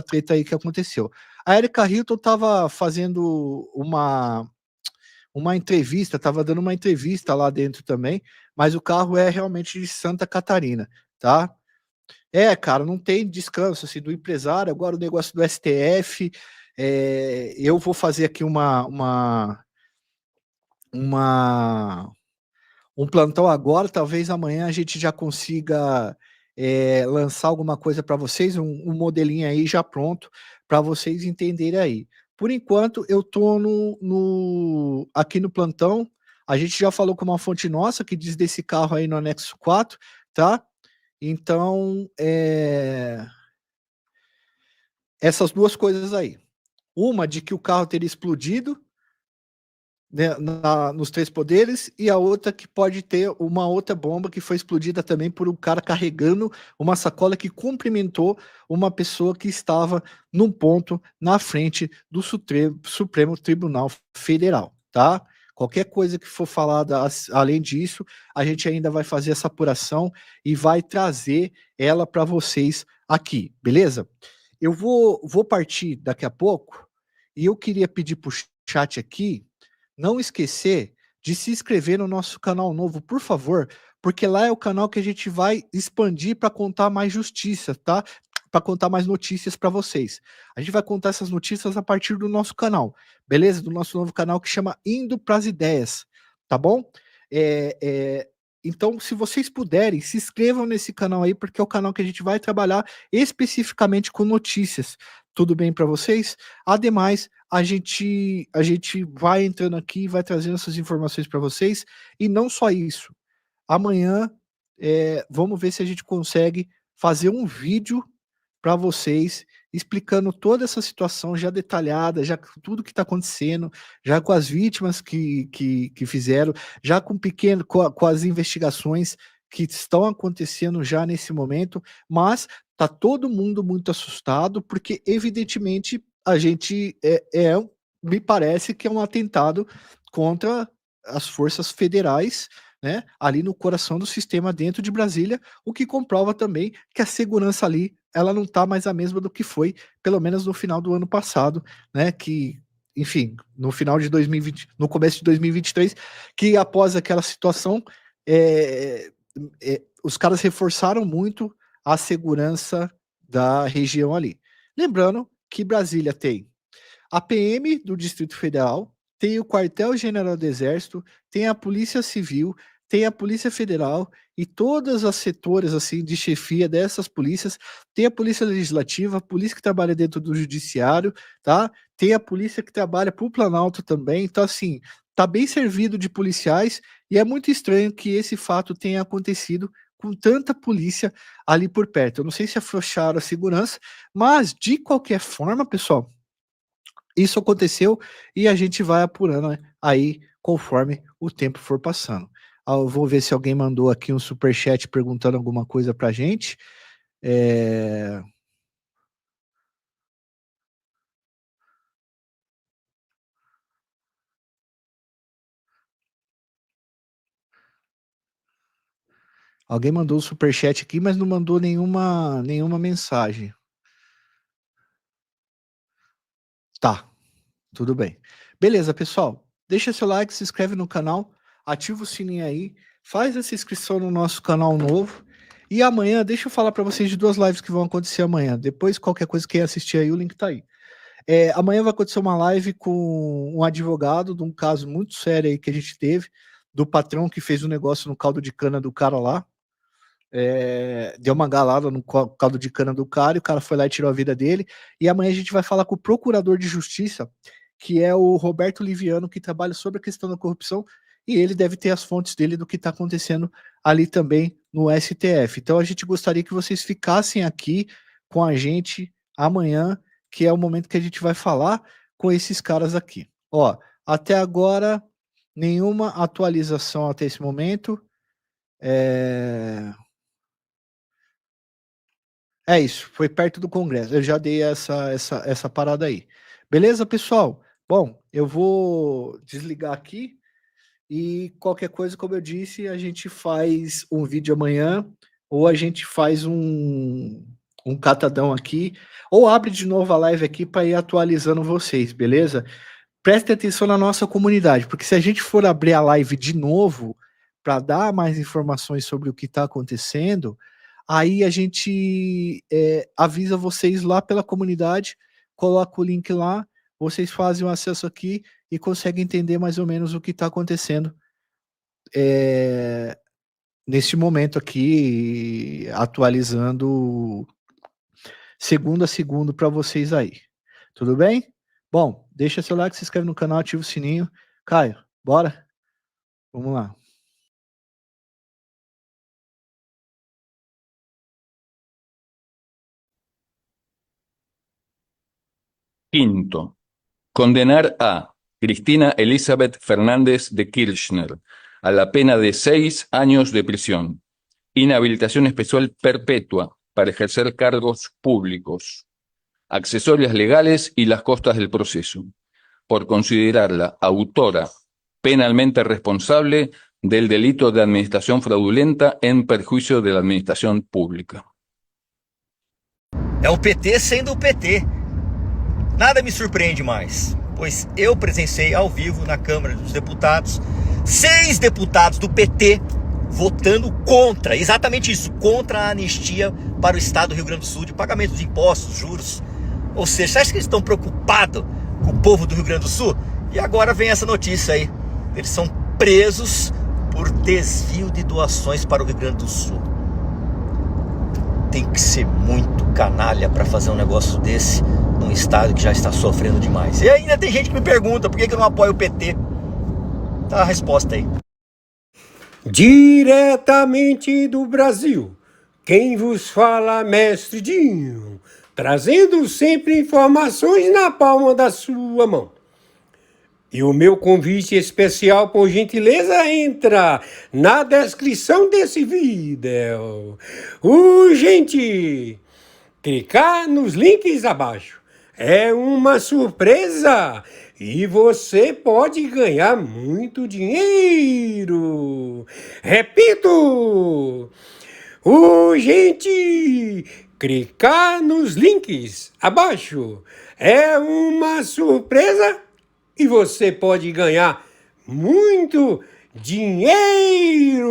treta aí que aconteceu. A Erika Hilton estava fazendo uma entrevista, estava dando uma entrevista lá dentro também, mas o carro é realmente de Santa Catarina, tá? Cara, não tem descanso assim, do empresário, agora o negócio do STF, eu vou fazer aqui um plantão agora, talvez amanhã a gente já consiga lançar alguma coisa para vocês, um modelinho aí já pronto para vocês entenderem aí. Por enquanto, eu tô aqui no plantão. A gente já falou com uma fonte nossa que diz desse carro aí no anexo 4, tá? Então, essas duas coisas aí. Uma de que o carro teria explodido, né, nos três poderes, e a outra que pode ter uma outra bomba que foi explodida também por um cara carregando uma sacola que cumprimentou uma pessoa que estava num ponto na frente do Supremo Tribunal Federal, tá? Qualquer coisa que for falada além disso, a gente ainda vai fazer essa apuração e vai trazer ela para vocês aqui, beleza? Eu vou partir daqui a pouco e eu queria pedir para o chat aqui não esquecer de se inscrever no nosso canal novo, por favor, porque lá é o canal que a gente vai expandir para contar mais justiça, tá? Para contar mais notícias para vocês. A gente vai contar essas notícias a partir do nosso canal, beleza? Do nosso novo canal que chama Indo Pras Ideias, tá bom? Então, se vocês puderem, se inscrevam nesse canal aí, porque é o canal que a gente vai trabalhar especificamente com notícias. Tudo bem para vocês? Ademais, a gente vai entrando aqui e vai trazendo essas informações para vocês. E não só isso. Amanhã, vamos ver se a gente consegue fazer um vídeo para vocês explicando toda essa situação já detalhada, já tudo que está acontecendo, já com as vítimas que fizeram, já com as investigações que estão acontecendo já nesse momento, mas tá todo mundo muito assustado, porque evidentemente a gente me parece que é um atentado contra as forças federais, né, ali no coração do sistema dentro de Brasília, o que comprova também que a segurança ali ela não está mais a mesma do que foi, pelo menos no final do ano passado, né, que, enfim, no final de 2020, no começo de 2023, que após aquela situação, os caras reforçaram muito a segurança da região ali. Lembrando que Brasília tem a PM do Distrito Federal, tem o Quartel-General do Exército, tem a Polícia Civil, tem a Polícia Federal e todas as setores assim de chefia dessas polícias, tem a Polícia Legislativa, a polícia que trabalha dentro do Judiciário, tá? Tem a polícia que trabalha para o Planalto também, então assim, tá bem servido de policiais e é muito estranho que esse fato tenha acontecido com tanta polícia ali por perto. Eu não sei se afrouxaram a segurança, mas de qualquer forma, pessoal, isso aconteceu e a gente vai apurando, né, aí conforme o tempo for passando. Eu vou ver se alguém mandou aqui um superchat perguntando alguma coisa pra gente. Alguém mandou um superchat aqui, mas não mandou nenhuma mensagem. Tá, tudo bem. Beleza, pessoal. Deixa seu like, se inscreve no canal, ativa o sininho aí, faz essa inscrição no nosso canal novo. E amanhã, deixa eu falar para vocês de duas lives que vão acontecer amanhã. Depois, qualquer coisa que quer assistir aí, o link tá aí. Amanhã vai acontecer uma live com um advogado de um caso muito sério aí que a gente teve, do patrão que fez um negócio no caldo de cana do cara lá. Deu uma galada no caldo de cana do cara e o cara foi lá e tirou a vida dele. E amanhã a gente vai falar com o procurador de justiça, que é o Roberto Liviano, que trabalha sobre a questão da corrupção, e ele deve ter as fontes dele do que está acontecendo ali também no STF. Então a gente gostaria que vocês ficassem aqui com a gente amanhã, que é o momento que a gente vai falar com esses caras aqui. Ó, até agora, nenhuma atualização até esse momento. É isso, foi perto do Congresso. Eu já dei essa parada aí. Beleza, pessoal? Bom, eu vou desligar aqui e qualquer coisa, como eu disse, a gente faz um vídeo amanhã ou a gente faz um catadão aqui ou abre de novo a live aqui para ir atualizando vocês, beleza? Prestem atenção na nossa comunidade, porque se a gente for abrir a live de novo para dar mais informações sobre o que está acontecendo, aí a gente avisa vocês lá pela comunidade, coloca o link lá, vocês fazem o acesso aqui e conseguem entender mais ou menos o que está acontecendo nesse momento aqui, atualizando segundo a segundo para vocês aí. Tudo bem? Bom, deixa seu like, se inscreve no canal, ativa o sininho. Caio, bora? Vamos lá. Quinto, condenar a Cristina Elizabeth Fernández de Kirchner a la pena de 6 años de prisión, inhabilitación especial perpetua para ejercer cargos públicos, accesorias legales y las costas del proceso, por considerarla autora penalmente responsable del delito de administración fraudulenta en perjuicio de la administración pública. É o PT sendo o PT. Nada me surpreende mais, pois eu presenciei ao vivo na Câmara dos Deputados 6 deputados do PT votando contra, exatamente isso, contra a anistia para o Estado do Rio Grande do Sul de pagamento de impostos, juros. Ou seja, você acha que eles estão preocupados com o povo do Rio Grande do Sul? E agora vem essa notícia aí, eles são presos por desvio de doações para o Rio Grande do Sul. Tem que ser muito canalha para fazer um negócio desse num estado que já está sofrendo demais. E ainda tem gente que me pergunta por que eu não apoio o PT. Tá a resposta aí. Diretamente do Brasil, quem vos fala, Mestre Dinho, trazendo sempre informações na palma da sua mão. E o meu convite especial, por gentileza, entra na descrição desse vídeo. Urgente! Clicar nos links abaixo. É uma surpresa e você pode ganhar muito dinheiro. Repito! Urgente! Clicar nos links abaixo. É uma surpresa e você pode ganhar muito dinheiro.